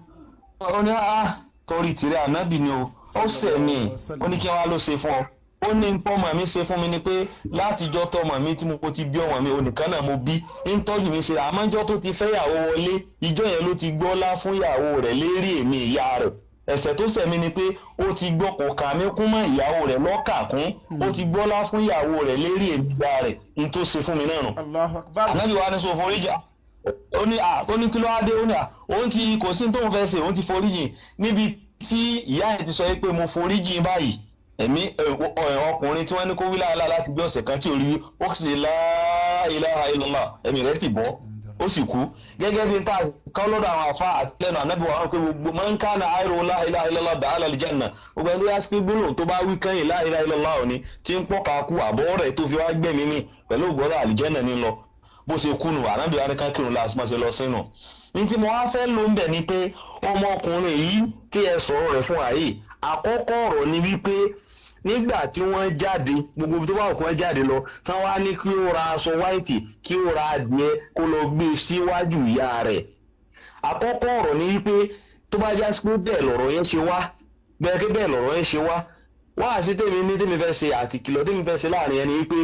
ó ní torí tìrẹ ànábì ni o ó sẹ̀mí ó ní kí wọ́n á ló ṣe fún ọ ó ní pọ́mọ mi ṣe fún mi ni pé látijọ́ tọmọ mi tí mo ti bí ọmọ mi onìkan náà mo bí ń tọ́jú mi ṣe àmọ́jọ́ tó ti fẹ́ ìyàwó wọlé ìjọ yẹn ló ti gbọ́lá fún ìyàwó rẹ̀ lérí èmi ìyá rẹ̀ ẹ̀ṣẹ̀ tó ṣẹ̀ mí ni pé ó ti gbọ́ kò kà mí kún mọ́ ìyàwó rẹ̀ lọ́kàkún ó ti gbọ́lá fún ìyàwó rẹ̀ lérí èmi ìyá rẹ̀ ní tó ṣe fún mi náà nù. ànábì wa ní sọ foríjà ó ní kí ló wá dé ó ní òun ti kò sí tóun fẹ́ ṣe òun ti foríjì níbi tí ìyá yẹn ti sọ pé mo foríjì báyìí ẹ̀mí ọkùnrin tí wọ́n ní kó wí láàlá láti bí ọ̀sẹ̀ kan tí ò rí ó sì la ilaha illallah ẹ̀mí rẹ̀ sì bọ́ ó sì kú gẹ́gẹ́ bí n ta kọ́ lọ́dọ̀ àwọn àfa àtìlẹ́nu ànábì wa pé gbogbo man kana ayru la ilaha illallah dakhala al-janna gbogbo ẹni yá sí gbólóhùn tó bá wí kẹ́yìn la ilaha illallah òní tí ń pọ̀ ká kú àbọ̀ rẹ̀ tó fi wá gbẹ̀mí mi pẹ̀lú ògbọ́dọ̀ àlìjẹ́nà ní lọ bó ṣe kú nù ànábì wa ní ká kírun láti lọ sínú ní tí mo wá fẹ́ lò ń bẹ̀ ni pé ọmọkùnrin yìí tí ẹ sọ̀rọ̀ rẹ̀ fún àyè àkọ́kọ́ ọ̀rọ̀ ni wípé nígbà tí wọ́n jáde gbogbo tó bá òkú wọn jáde lọ tán wá ní kí ó ra aṣọ wáìtì kí ó ra adìẹ kó lọ gbé síwájú ìyá rẹ̀ àkọ́kọ́ ọ̀rọ̀ ni wípé tó bá já sí pé bẹ́ẹ̀ lọ̀rọ̀ yẹn ṣe wá bẹ́ẹ̀ lọ̀rọ̀ yẹn ṣe wá àti tèmi fẹ́ ṣe àti kìlọ̀ tèmi fẹ́ ṣe láàrin ẹni wípé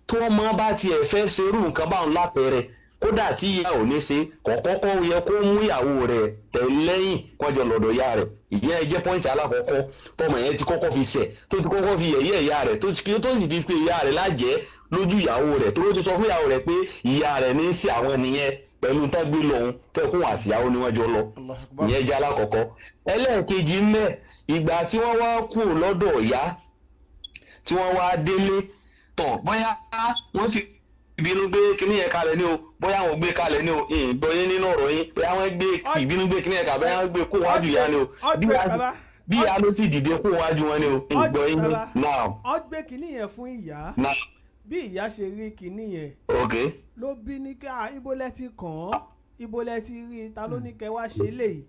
tó ọmọ bá tiẹ̀ fẹ́ ṣerú nǹkan báwọn lápẹẹrẹ kódà tí ìyá ò ní ṣe kọ̀kọ́kọ́ yẹ kó mú ìyàwó rẹ̀ tẹ̀lẹ́yìn kọjọ lọ́dọ̀ ìyá rẹ̀ ìyẹn jẹ́ pọ́ìntì alákọ̀ọ́kọ́ tọmọ yẹn ti kọ́kọ́ fi ṣẹ̀ tó ti kọ́kọ́ fi yẹ̀yẹ́ ìyá rẹ̀ tó sì fi pe ìyá rẹ̀ lájẹ́ lójú ìyàwó rẹ̀ tó ló ti sọ fún ìyàwó rẹ̀ pé ìyá rẹ̀ ní í sí àwọn nìyẹn pẹ̀lú tágbé lọ́hún kẹ́kùn àtìyàwó ni wọ́n jọ lọ ìyẹn jẹ́ alákọ̀ọ́kọ́ ẹlẹ́ẹ̀kejì mẹ́ ìgbà tí wọ́n wá kú lọ́dọ̀ ìyá tí wọ́n wá délé tán bóyá wọ́n fi ìbínú gbé kíní yẹn kalẹ̀ ní o bóyá wọn gbé kalẹ̀ ní o ìbọyé nínú ọ̀rọ̀ yín bóyá wọn gbé ìbínú gbé kíní yẹn kalẹ̀ bóyá wọn gbé kó wájú ìyá ni o bí ìyá ló sì dìde kó wájú wọn ni o ìgbọ̀yé ní náà. wọ́n gbé kíní yẹn fún ìyá bí ìyá ṣe rí kíní yẹn ló bí ní ká ibo lẹ ti kàn án ibo lẹ ti rí ta ló ní kẹ wá ṣe léyìí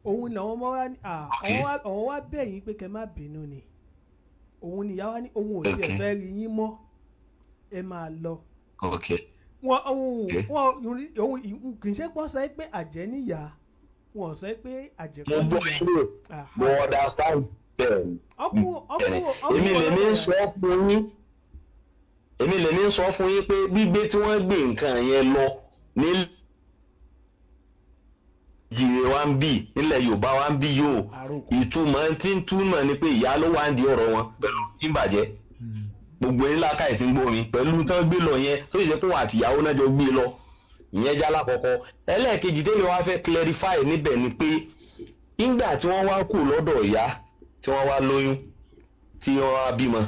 òun làwọn ọmọ wa ní àwọn wá bẹ̀ yín pé kẹ má bínú ni òun ni ìyá wa ní òun ò tiẹ̀ fẹ́ rí yín mọ́ ẹ máa lọ. wọn kì í ṣe pọ́ sọ pé àjẹ́ níyà wọn sọ pé àjẹ́ kọ́ níyà. mo understand bẹ́ẹ̀ èmi lè ní sọ fún yín pé gbígbé tí wọ́n gbé nǹkan yẹn lọ ní jìrè wa ń bì nílẹ̀ Yorùbá wa ń bì yóò ìtumọ̀ tí ń túmọ̀ ni pé ìyá ló wá ń di ọ̀rọ̀ wọn pẹ̀lú tí ń bàjẹ́ gbogbo ẹni lákàyè tí ń gbórin pẹ̀lú tán gbé lọ yẹn tó sì ṣe pé wọn àtìyàwó náà jọ gbé lọ ìyẹn já lákọ̀ọ́kọ́ ẹlẹ́ẹ̀kejì tẹ́lẹ̀ wá fẹ́ clarify níbẹ̀ ni pé nígbà tí wọ́n wá kù lọ́dọ̀ ìyá tí wọ́n wá lóyún tí wọ́n wá bímọ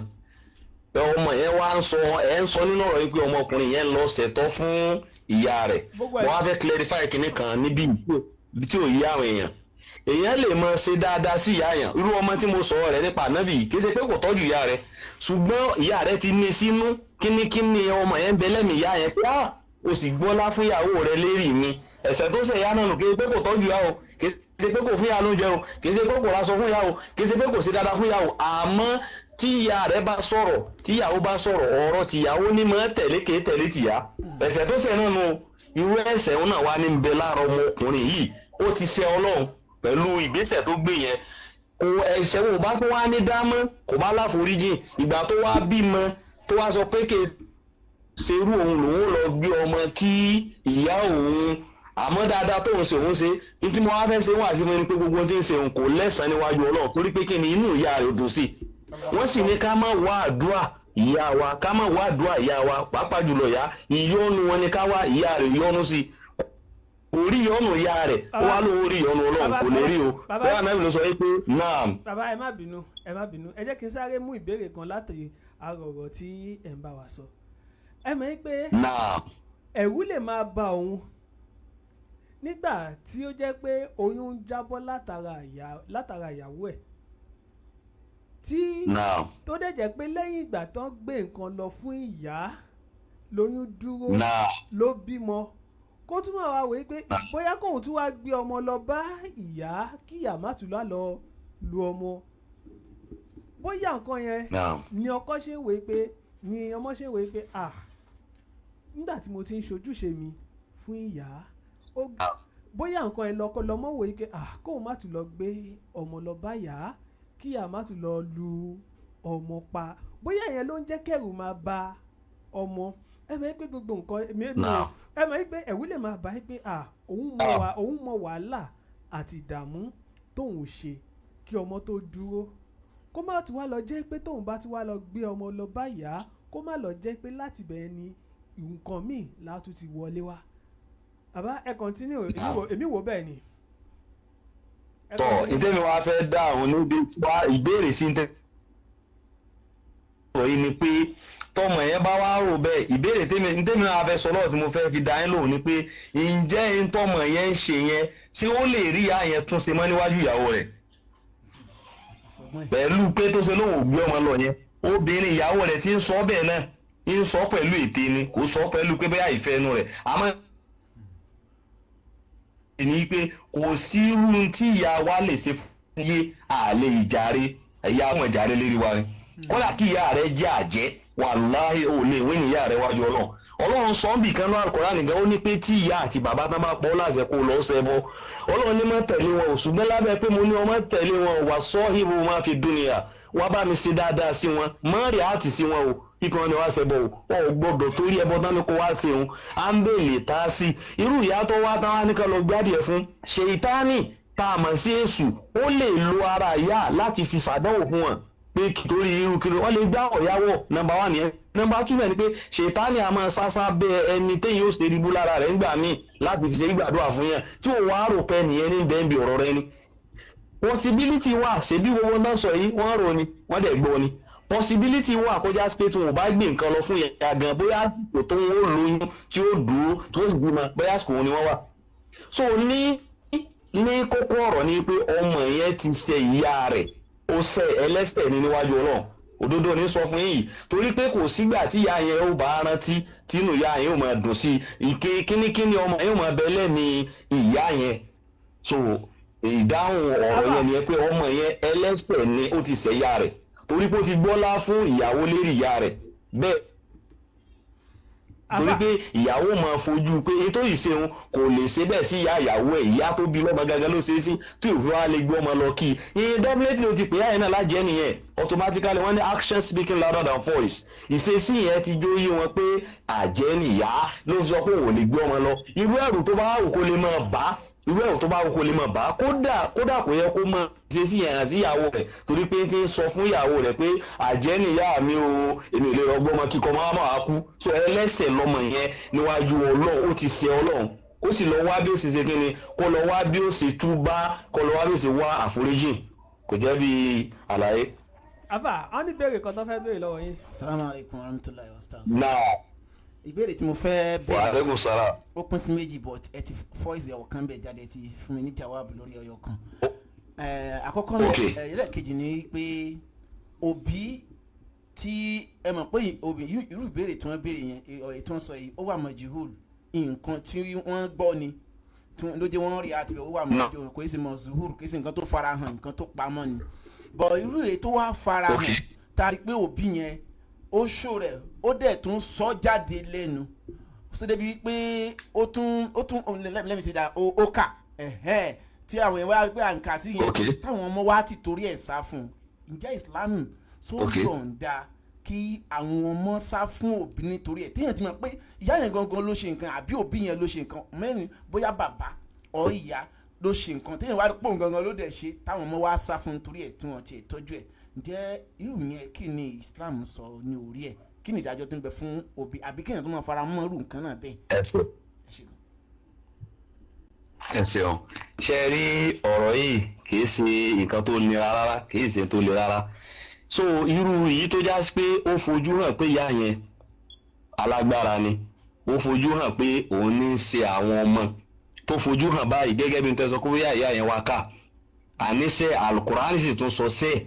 ọmọ yẹn wá ń sọ nínú ọ̀rọ̀ yìí pé ọmọkùnrin yẹn lọ ṣẹ̀tọ́ fún ìyá rẹ̀ wọ́n wá fẹ́ clarify kinní kan níbí tí ò yí àwọn èèyàn lè máa ṣe dáadáa sí ìyá yẹn irú ọmọ tí mo sọ rẹ̀ nípa ànábì kì í ṣe pé kò tọ́jú ìyá rẹ̀ ṣùgbọ́n ìyá rẹ̀ ti ní sínú kíníkíní ọmọ yẹn bẹ lẹ́mìí ìyá yẹn pé o sì gbọ́lá fún ìyàwó rẹ̀ lérí mi ẹ̀ṣẹ̀ tó ṣe ìyá náà nù kì í ṣe pé kò tọ́jú ìyá o kì í ṣe pé kò fún ìyá lóúnjẹ o kì í ṣe pé kò láṣọ fún ìyá o kì í ṣe pé kò ṣe dáadáa fún ìyá o àmọ́ tí ìyá rẹ̀ bá sọ̀rọ̀ tí ìyàwó bá sọ̀rọ̀ ọ̀rọ̀ tìyàwó ní máa tẹ̀lé kì í tẹ̀lé tìyá ẹ̀ṣẹ̀ tó ṣe náà nù irú ẹ̀ṣẹ̀ náà wá ní bẹ láàárọ̀ ọmọkùnrin yìí ó ti ṣẹ̀ Ọlọ́run pẹ̀lú ìgbésẹ̀ tó gbé yẹn kò ẹ̀ṣẹ̀ wo bá tó wá ní dámọ́ kò bá láforíjì ìgbà tó wá bímọ tó wá sọ pé kì í ṣerú òun lòun lọ gbé ọmọ kí ìyá òun àmọ́ dáadáa tóun ṣe òun ṣe ní tí mo wá fẹ́ ṣe wọ́n àti fún mi pé gbogbo tí ń ṣe òun kò lẹ́sàn-án níwájú Ọlọ́run torí pé kí ni inú ìyá rẹ̀ dùn sí wọ́n sì ní ká má wá àdúrà ìyá wa ká má wá àdúrà ìyá wa pàápàá jùlọ ìyá ìyọ́nú wọn ni ká wá ìyá rẹ̀ yọ́nú sí orí ìyọ́nú ìyá rẹ̀ ó wá lóun orí ìyọ́nú Ọlọ́run kò lè rí o bẹ́ẹ̀ náà ló sọ pé naam. bàbá ẹ má bínú ẹ jẹ́ kí n sáré mú ìbéèrè kan láti àrọ̀rọ̀ tí ẹ̀ ń bá wa sọ ẹ mọ̀ pé ẹ̀rù lè máa ba òun nígbà tí ó jẹ́ pé oyún ń jábọ́ látara ìyàwó ẹ̀ tí tó dẹ̀ jẹ́ pé lẹ́yìn ìgbà tán gbé nǹkan lọ fún ìyá lóyún dúró ló bímọ kó tún máa wá wèé pé bóyá kóun tún wá gbé ọmọ lọ bá ìyá kí ìyá má tún lọ lu ọmọ bóyá nǹkan yẹn ni ọkọ ṣe ń wèé pé ni ọmọ ṣe ń wèé pé nígbà tí mo ti ń ṣojúṣe mi fún ìyá bóyá nǹkan ẹ lọmọ wòye pé kóun má tún lọ gbé ọmọ lọ bá yá kí ìyá má tún lọ lu ọmọ pa bóyá yẹn ló ń jẹ́ kẹ́rù máa ba ọmọ ẹ mọ̀ pé gbogbo nǹkan ẹ mọ̀ pé ẹ̀wù lè máa bá pé òun mọ wàhálà àti ìdààmú tóun ṣe kí ọmọ tó dúró kó má tún wá lọ jẹ́ pé tóun bá tún wá lọ gbé ọmọ lọ bá yá kó má lọ jẹ́ pé láti bẹ̀rẹ̀ ni nǹkan míì látún ti wọlé wá àbá ẹ continue èmi wò bẹ́ẹ̀ ni. tọ́ ìdẹ́mi wa fẹ́ dá àwọn níbi tí wá ìbéèrè sí tẹ́ sọ yìí ni pé tọmọ yẹn bá wá rò bẹ́ẹ̀ ìbéèrè tẹ́mi náà fẹ́ sọ lọ́wọ́ tí mo fẹ́ fi dá yín lóhùn ni pé ǹjẹ́ tọmọ yẹn ń ṣe yẹn tí ó lè rí ìyá yẹn tún ṣe mọ́ níwájú ìyàwó rẹ̀ pẹ̀lú pé tó ṣe lóhùn ògbé ọmọ lọ yẹn obìnrin ìyàwó rẹ̀ ti ń sọ bẹ́ẹ̀ náà ń sọ pẹ̀lú ète ni kò sọ pẹ̀lú pé bẹ́ẹ̀ àìfẹ́ inú rẹ̀ àmọ́ ní pé kò sí irú tí ìyá wa lè ṣe fún yé àlè ìjàre ìyá àwọn ìjàre lérí wa ni kódà kí ìyá rẹ̀ jẹ́ àjẹ́ wàláhì ò lè wé ní ìyá rẹ̀ wájú ọlọ́run sọ ń bì kan náà Al-Qur'an nìkan ó ní pé tí ìyá àti bàbá tán bá pọ̀ láṣẹ kó lọ ṣẹbọ ọlọ́run ní má tẹ̀lé wọn ò ṣùgbọ́n lábẹ́ pé mo ní ọmọ tẹ̀lé wọn wà sọ́hìbù má fi dúnìyà wá bá mi ṣe dáadáa sí wọn mọ́ rí àti sí wọn o kíkọ́ wọn ni wá ṣẹbọ o wọn ò gbọdọ̀ torí ẹbọ tán ni kó wá ṣe òun à ń bèèlè tá a sí irú ìyá tó wá táwa nìkan lọ gbádìẹ fún ṣèyítánì tá a mọ̀ sí èṣù ó lè lo ara ìyá láti fi ṣàdánwò fún wọn pé torí irú kiri wọn lè gbá ọ̀yáwọ̀ nọ́mbà 1 yẹn nọ́mbà 2 bẹ́ẹ̀ ni pé ṣètánì a máa sásá bẹ ẹni téyìn ó ṣe rí bú lára rẹ̀ ńgbà míì láti fi ṣe gbàdúrà fún yẹn tí òun á rò pé nìyẹn ní bẹ́ẹ̀ bí ọ̀rọ̀ rẹ ni possibility wà ṣebí gbogbo náà sọ yìí wọ́n rò ni wọ́n dẹ̀ gbọ́ ni possibility wà kó já pé tí wọn ò bá gbé nǹkan lọ fún yẹn gan bóyá àsìkò tó ń lóyún tí ó dúró tí ó sì bímọ bóyá àsìkò wọn ni wọ́n wà so ní kókó ọ̀rọ̀ ni pé ọmọ yẹn ti ṣe ìyá rẹ̀ ó ṣe ẹlẹ́ṣẹ̀ ní níwájú Ọlọ́run òdodo ní sọ fún yìí torí pé kò sígbà tí ìyá yẹn ó bá rántí tínú ìyá yẹn ó máa dùn sí ike kínníkínní ọmọ yẹn ó máa bẹ lẹ́mìí ìyá yẹn so ìdáhùn ọ̀rọ̀ yẹn ni pé ọmọ yẹn ẹlẹ́ṣẹ̀ ni ó ti ṣe ìyá rẹ̀ torí pé ó ti gbọ́lá fún ìyàwó lérí ìyá rẹ̀ bẹ́ẹ̀ torí pé ìyàwó máa fojú pé ètò ìṣeun kò lè ṣe bẹ́ẹ̀ sí ìyàwó ẹ̀ ìyá tó bí lọ́mọ gangan ló ṣe é sí tí òfin wa lè gbé ọmọ lọ kí i definitely o ti pè é yẹn náà lájẹ́ nìyẹn automatically wọ́n ní action speaking louder than voice ìṣesí yẹn ti jó yé wọn pé àjẹ́ nìyá ló sọ pé òun ò lè gbé ọmọ lọ irú ẹ̀rù tó bá wù kó lè máa bá kódà kò yẹ kó máa ṣe sí yẹn sí ìyàwó rẹ̀ torí pé tí ń sọ fún ìyàwó rẹ̀ pé àjẹ́ nìyá mi o èmi ò lè rọgbọ́n ọmọ kíkọ́ máa kú so ẹlẹ́ṣẹ̀ lọ́mọ yẹn níwájú Ọlọ́run ó ti ṣe Ọlọ́run ó sì lọ wá bí ó ṣe ṣe kíni kó lọ wá bí ó ṣe túbá kó lọ wá bí ó ṣe wá àforíjì kò jẹ́ bí àlàyé. àfà á ní béèrè kan tó fẹ́ béèrè lọ́wọ́ yín. Assalamu alaikum warahmatullahi wabarakatuh. ìbéèrè tí mo fẹ́ wa alaikum salam. ó pín sí méjì but ẹ ti fọ́ìsì ọ̀kan bẹ̀ jáde ti fún mi ní jawaabu lórí ọyọ kan. àkọ́kọ́ náà ẹlẹ́ẹ̀kejì ni pé òbí tí ẹ mọ̀ pé òbí irú ìbéèrè tí wọ́n béèrè yẹn ètò wọn sọ yìí ó wà majhul nǹkan tí wọ́n gbọ́ ni ló jẹ́ wọ́n rí àti ó wà majhul kò sí mọ̀ zuhur kò sí nǹkan tó farahàn nǹkan tó pamọ́ ni bọ̀ irú èyí tó wá farahàn tari pé òbí yẹn ó ṣó rẹ̀ ó dẹ̀ tún sọ jáde lẹ́nu ṣé débi pé ó tún lẹ́mi ṣe dá ó kà tí àwọn èèyàn wá pé à ń kà sí yẹn táwọn ọmọ wa ti torí ẹ̀ sá fún un ǹjẹ́ Islam sọ yọ̀ǹda kí àwọn ọmọ sá fún òbí nítorí ẹ̀ téèyàn ti mọ̀ pé ìyá yẹn gangan ló ṣe nǹkan àbí òbí yẹn ló ṣe nǹkan mẹ́rin bóyá bàbá ọ̀ ìyá ló ṣe nǹkan téèyàn wá pò gangan ló dẹ̀ ṣe táwọn ọmọ wa sá fún nítorí ẹ̀ tí wọ́n ti tọ́jú ẹ̀ ǹjẹ́ irú yẹn kí ni Islam sọ ní orí ẹ̀ kí ni ìdájọ́ tó ń bẹ fún òbí àbí kéèyàn tó máa fara mọ́ irú nǹkan náà bẹ́ẹ̀. ẹ ṣeun ṣe rí ọ̀rọ̀ yìí kìí ṣe nǹkan tó nira rárá kìí ṣe tó le rárá so irú yìí tó já sí pé ó fojú hàn pé ìyá yẹn alágbára ni ó fojú hàn pé òun ní í ṣe àwọn ọmọ tó fojú hàn báyìí gẹ́gẹ́ bí n tẹ́ sọ pé bóyá ìyá yẹn wá kà àníṣe Al-Qur'an sì tún sọ sẹ́ẹ̀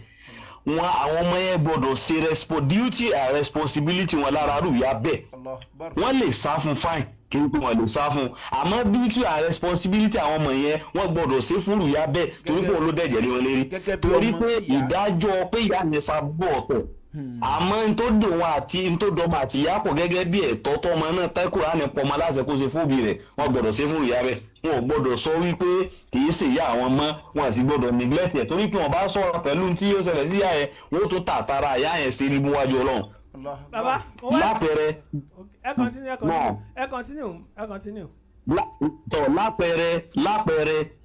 wọn àwọn ọmọ yẹn gbọ́dọ̀ ṣe duty and responsibility wọn lára rú ìyá bẹ́ẹ̀ wọ́n lè sá fún fine kí n pè wọ́n lè sá fún àmọ́ duty and responsibility àwọn ọmọ yẹn wọ́n gbọ́dọ̀ ṣe fún ìyá bẹ́ẹ̀ torí pé òun ló dẹ̀jẹ̀ lé wọn lérí torí pé ìdájọ́ pé ìyá yẹn sá bọ̀ ọ̀tọ̀ àmọ́ n tó dùn wọn àti n tó dọ́mọ àti ìyá pọ̀ gẹ́gẹ́ bí ẹ̀tọ́ tọ́mọ náà tẹ́kùrọ̀ ní pọ́nmọ láṣẹ kó ṣe fóbi rẹ̀ wọ́n gbọ́dọ̀ ṣe fún ìyá rẹ̀ wọn ò gbọ́dọ̀ sọ wípé kì í ṣe ìyá àwọn mọ́ wọn àti gbọ́dọ̀ neglect ẹ̀ torí pé wọ́n bá sọ̀rọ̀ pẹ̀lú tí yóò ṣẹlẹ̀ sí ìyá yẹn wọ́n tún tàtàrà ìyá yẹn sí ibi wájú Ọlọ́run. bàbá lápẹẹrẹ ẹ continue.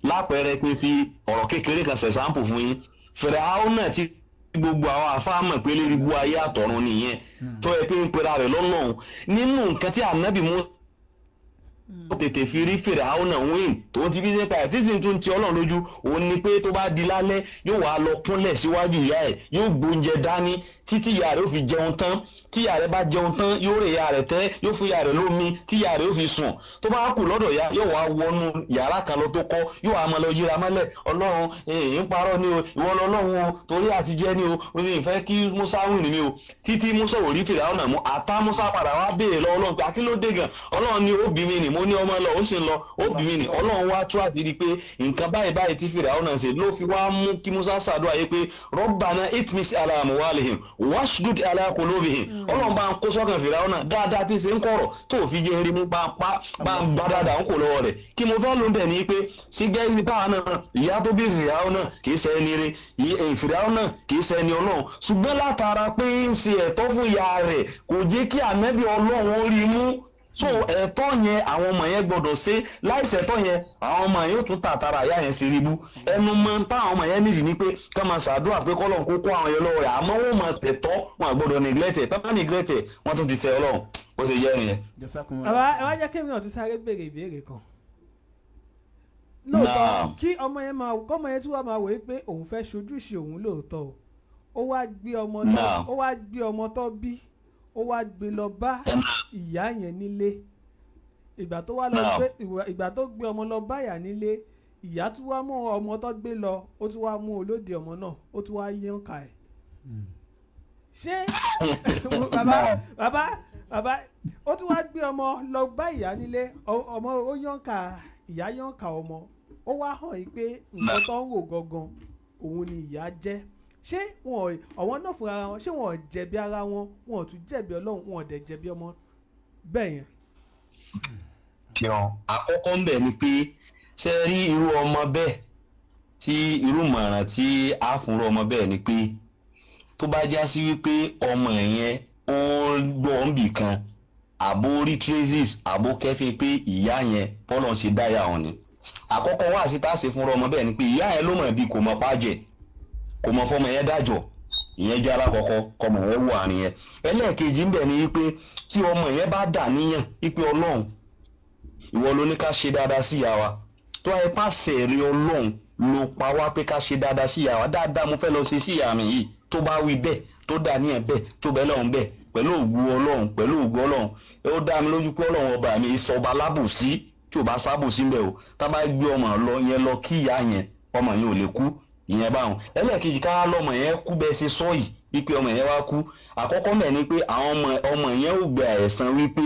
lápẹẹrẹ pé fi ọ̀rọ̀ kékeré kan ṣe sample fún yín Fáráò náà ti gbogbo àwọn àfáàmọ̀ pé lérí bú ayé àtọ̀run nìyẹn tó yẹ pé ń pera rẹ̀ lọ́lọ́run nínú nǹkan tí ànábì mú tètè fi rí Fáráò náà wíìn tó ti bí sẹ́pà ẹ̀ tí sì tún ti Ọlọ́run lójú òun ni pé tó bá di lálẹ́ yóò wá lọ kúnlẹ̀ síwájú ìyá ẹ̀ yóò gbóúnjẹ dání títí ìyá rẹ̀ ó fi jẹun tán tí ìyá rẹ̀ bá jẹun tán yóò rè ìyá rẹ̀ tẹ́ yóò fún ìyá rẹ̀ lómi tí ìyá rẹ̀ ó fi sùn tó bá kù lọ́dọ̀ ìyá yóò wá wọnú yàrá kan lọ tó kọ́ yóò wá máa lọ yíra mọ́lẹ̀ Ọlọ́run èyí ń parọ́ ni o ìwọ lọ́lọ́run o torí àtijẹ́ ni o o ní ìfẹ́ kí Musa wìn ní mi o títí Musa ò rí Fáráò náà mú àtá Musa padà wá béèrè lọ Ọlọ́run pé akílódé gan Ọlọ́run ni ó bí mi nì mo ní ọmọ lọ ó sì ń lọ ó bí mi nì Ọlọ́run wá tú àti rí pé nǹkan báyìí tí Fáráò náà ṣe ló fi wá mú kí Musa ṣàdúrà yìí pé Rabbana itmis ala amwalihim washdud ala qulubihim Ọlọ́run bá ń kó sọ́kàn Fáráò náà dáadáa tí ṣe ń kọ̀rọ̀ tó fi jẹ́ rí mú bá ń bá dáadáa ń kò lọ́wọ́ rẹ̀ kí mo fẹ́ ló ń bẹ̀ ní pé sí gẹ́gẹ́ táwa náà ìyá tó bí Fáráò náà kì í ṣe ẹni rí Fáráò náà kì í ṣe ẹni Ọlọ́run ṣùgbọ́n látara pé ń ṣe ẹ̀tọ́ fún ìyá rẹ̀ kò jẹ́ kí ànábì Ọlọ́run rí mú so ẹ̀tọ́ yẹn àwọn ọmọ yẹn gbọ́dọ̀ ṣe láìṣẹ̀tọ́ yẹn àwọn ọmọ yẹn ó tún tàtàrà ìyá yẹn ṣe ríbú ẹnu mọ táwọn ọmọ yẹn nídìí ni pé ká máa ṣàdúrà pé kọ́lọ́n kó kó àwọn yẹn lọ́wọ́ rẹ̀ àmọ́ wọ́n máa ṣẹ̀tọ́ wọn àgbọ́dọ̀ neglect ẹ̀ tábà neglect ẹ̀ wọ́n tún ti ṣe Ọlọ́run ó ṣe yẹ nìyẹn. bàbá ẹ wá jẹ́ kí èmi náà tún sáré béèrè ìbéèrè kan lóòótọ́ kí ọmọ yẹn tún wá máa wòye pé òun fẹ́ ṣojúṣe òun lóòótọ́ ó wá gbé ọmọ tó bí ó wá gbé lọ bá ìyá yẹn nílé ìgbà tó gbé ọmọ lọ bá ìyá nílé ìyá tún wá mú ọmọ tó gbé lọ ó tún wá mú olóde ọmọ náà ó tún wá yànká ẹ̀ ṣé bàbá ó tún wá gbé ọmọ lọ bá ìyá nílé ọmọ ó yànká ìyá yànká ọmọ ó wá hàn yí pé nǹkan tó ń rò gangan òun ni ìyá jẹ́ ṣé àwọn náà fúnra wọn ṣé wọn ò jẹ̀bi ara wọn wọn ò tún jẹ̀bi Ọlọ́run wọn ò dẹ̀ jẹ̀bi ọmọ bẹ́ẹ̀ yẹn. jẹun àkọ́kọ́ ń bẹ̀ ni pé ṣe rí irú ọmọ bẹ́ẹ̀ tí irú mọ̀ràn tí a fúnra ọmọ bẹ́ẹ̀ ni pé tó bá já sí wípé ọmọ yẹn ó gbọ́ ń bì kan àbó rí traces àbó kẹ́fín pé ìyá yẹn bọ́lọ̀ ṣe dáyà wọn ni àkọ́kọ́ wá sí tá a ṣe fúnra ọmọ bẹ́ẹ̀ ni pé ìyá yẹn ló mọ̀ bí kò mọ̀ pàjẹ́ kò mọ̀ fọmọ yẹn dájọ́ ìyẹn jẹ́ alákọ̀ọ́kọ́ kọmọ yẹn wò àárín yẹn ẹlẹ́ẹ̀kejì ń bẹ̀ ni wípé tí ọmọ yẹn bá dà níyàn wípé Ọlọ́run ìwọ ló ní ká ṣe dáadáa sí ìyá wa tó ẹ pàṣẹ rí Ọlọ́run ló pa wá pé ká ṣe dáadáa sí ìyá wa dáadáa mo fẹ́ lọ ṣe sí ìyá mi yìí tó bá wí bẹ́ẹ̀ tó dà níyàn bẹ́ẹ̀ tó bẹ́ẹ̀ lọ́hùn bẹ́ẹ̀ pẹ̀lú ògùn Ọlọ́run ó dá mi lójú pé Ọlọ́run ọba mi ìsọba lábòsí tí ò bá sábòsí ń bẹ̀ o tá bá gbé ọmọ lọ kí ìyá yẹn ọmọ yẹn ò lè kú ìyẹn báwọn ẹlẹ́ẹ̀kejì ká lọ́mọ yẹn kú bẹ́ẹ̀ ṣe sọ yìí wípé ọmọ yẹn wá kú àkọ́kọ́ mẹ́ ni pé àwọn ọmọ yẹn ò gbé ẹ̀san wípé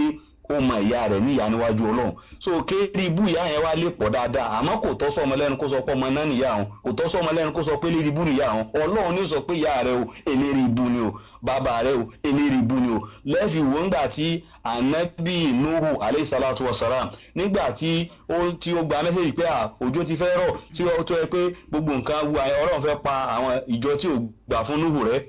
ó mọ ìyá rẹ̀ níyà níwájú Ọlọ́run so kéèrè ibú ìyá yẹn wá lè pọ̀ dáadáa àmọ́ kò tọ́ sọ́mọ lẹ́nu kó sọ pé ọmọ náà nìyá òun kò tọ́ sọ́mọ lẹ́nu kó sọ pé lérí ibú nìyá òun Ọlọ́run ní sọ pé ìyá rẹ̀ o eléri ibú ni o bàbá rẹ̀ o eléri ibú ni o lẹ́fì wò ńgbà tí Ànábì Nuhu alayhi salatu wasalam nígbà tí ó gba mẹ́sẹ̀jì pé òjò ti fẹ́ rọ̀ tí ó tó yẹ pé gbogbo nǹkan Ọlọ́run fẹ́ pa àwọn ìjọ tí ò gbà fún Nuhu rẹ̀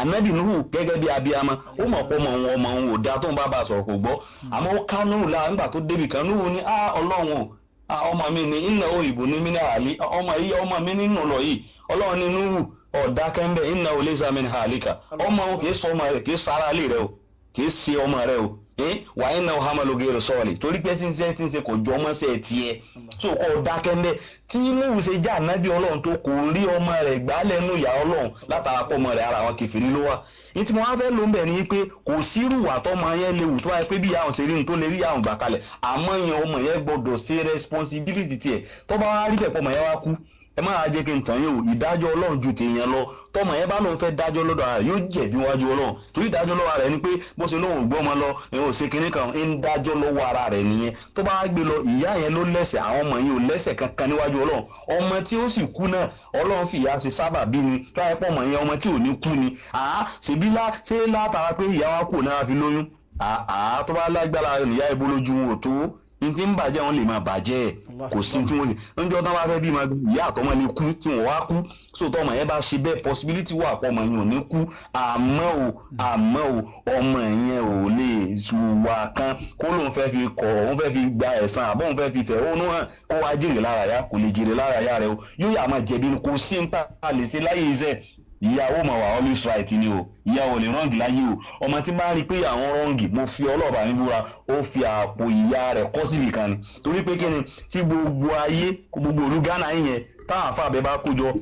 Ànábì Nuhu gẹ́gẹ́ bí abiyamọ ó mọ̀ pé ọmọ òun ò dáa tó ń bá sọ̀rọ̀ kò gbọ́ àmọ́ ó ká Nuhu lára nígbà tó débì kan Nuhu ní Ọlọ́run ọmọ mi ní iná òyìnbó ní mí ní àlí ọmọ mi nínú lọ yìí Ọlọ́run ní Nuhu ọ̀dà kẹ́ńbẹ́ iná ò lè sàmì ní àlíkà ọmọ òun kì í sọ ọmọ rẹ̀ kì í sára lè rẹ o kì í ṣe ọmọ rẹ o wà iná ọ̀hámàlógé rẹ̀ sọ̀rọ̀ torí pé tí ń ṣe kò jọ ọmọ sẹ́ẹ̀ tiẹ̀ tó kọ́ dákẹ́ mbẹ́ tí Nuhu ṣe jẹ́ ànábì Ọlọ́run tó kò rí ọmọ rẹ̀ gbà lẹ́nu ìyá Ọlọ́run látara pọ̀ ọmọ rẹ̀ ara àwọn kèfèrí ló wà ní tí mo wá fẹ́ ló ń bẹ̀ ni pé kò sírù wà tọ́mọ yẹn léwu tó wáyé pé bí ìyá àwọn ṣe rí ní tó lè rí ìyá àwọn gbà kalẹ̀ àmọ́ yẹn ọmọ yẹn gbọ́dọ̀ ṣe responsibility tiẹ̀ tó bá wá rí pẹ̀pọ̀ ọmọ yẹn wá kú ẹ máa jẹ́ kí n tàn yín o ìdájọ́ ọlọ́run ju tèèyàn lọ tọmọ yẹn bá lóun fẹ́ dájọ́ lọ́dọ̀ ara rẹ̀ yóò jẹ̀bi wájú ọlọ́run torí ìdájọ́ lọ́wọ́ rẹ̀ ni pé bó ṣe lóun ò gbọ́ ọmọ lọ ìhun òsè kínní kan ń dájọ́ lọ́wọ́ ara rẹ̀ nìyẹn tó bá gbé lọ ìyá yẹn ló lẹ́sẹ̀ àwọn ọmọ yẹn ò lẹ́sẹ̀ kankan níwájú ọlọ́run ọmọ tí ó sì kú náà ọlọ́run fìyà ṣe sábàbí ni tó yẹ pọ̀ ọmọ yẹn ọmọ tí ò ní kú ni ṣèbí ṣé látara pé ìyá wa kù náà fi lóyún tó bá lágbára ìyá ibo lójú wọn ò tó n ti ń bàjẹ́ wọn lè máa bàjẹ́ kò sí tí wọ́n lè níjọ́ tán bá fẹ́ bí ìyá àtọmọ lè kú tí wọ́n wá kú sóòtọ́ ọmọ yẹn bá ṣe bẹ́ẹ̀ possibility wà pọ̀ ọmọ yẹn ò ní kú àmọ́ o ọmọ yẹn ò lè ṣùwà kan kó lóun fẹ́ fi kọ̀ òun fẹ́ fi gba ẹ̀san àbọ̀ òun fẹ́ fi fẹ̀hónú hàn kó wá jèrè lára yá kò lè jèrè lára yá rẹ o yóò yà máa jẹ̀bi kò sí ń tà lè ṣe láyé iṣẹ́ ìyàwó máa wà always right ni o ìyàwó lè rọ́ǹgì láyé o ọmọ tí bá rí i pé àwọn rọ́ǹgì mo fi ọlọ́ọ̀bà mi búra ó fi àpò ìyá rẹ̀ kọ́ síbì kan ni torí pé kí ni tí gbogbo ayé gbogbo olú Ghana yẹn táwọn afáàbẹ bá kó jọ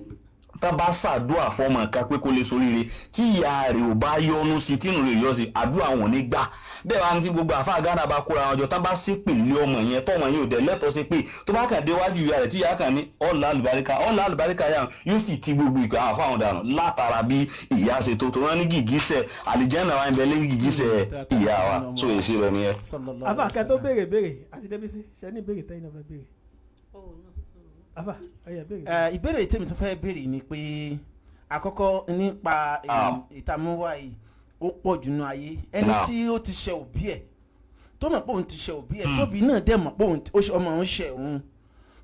tá bá ṣàdúrà fọmọ kan pé kó lè soríire tí ìyá rẹ̀ ò bá yọ́nú sí tínú rẹ̀ yọ sí àdúrà wọn ní gbà bẹ́ẹ̀ wá ní tí gbogbo àfáà Ghana bá kóra wọn jọ tá bá ṣépè lé ọmọ yẹn tọmọ yẹn ò dẹ̀ lẹ́tọ̀ọ́ sí pé tó bá kàn déwájú ìyá rẹ̀ tí ìyá kàn ní ọ̀là àlùbáríkà yà yóò sì ti gbogbo ìgbà àwọn afáwọn dànù látara bí ìyá ṣe tó rán ní gìgísẹ̀ àlìjẹ́nà wa ń bẹ lé gìgísẹ̀ ìyá wa tó èsì rẹ̀ nìyẹn. àfà kẹ́ tó béèrè àti Débísí ṣe ní béèrè tẹ́yìn náà fẹ́ béèrè. àfà ẹ̀yẹ béèrè. ìbéèrè tèmi tó fẹ́ béèrè ni pé àkọ́kọ́ nípa ìtàmúwá yìí ó pọ̀ jù nínú ayé ẹni tí ó ti ṣe òbí ẹ̀ tó mọ̀ pé òun ti ṣe òbí ẹ̀ tóbi náà dẹ̀ mọ̀ pé ọmọ òun ṣe òun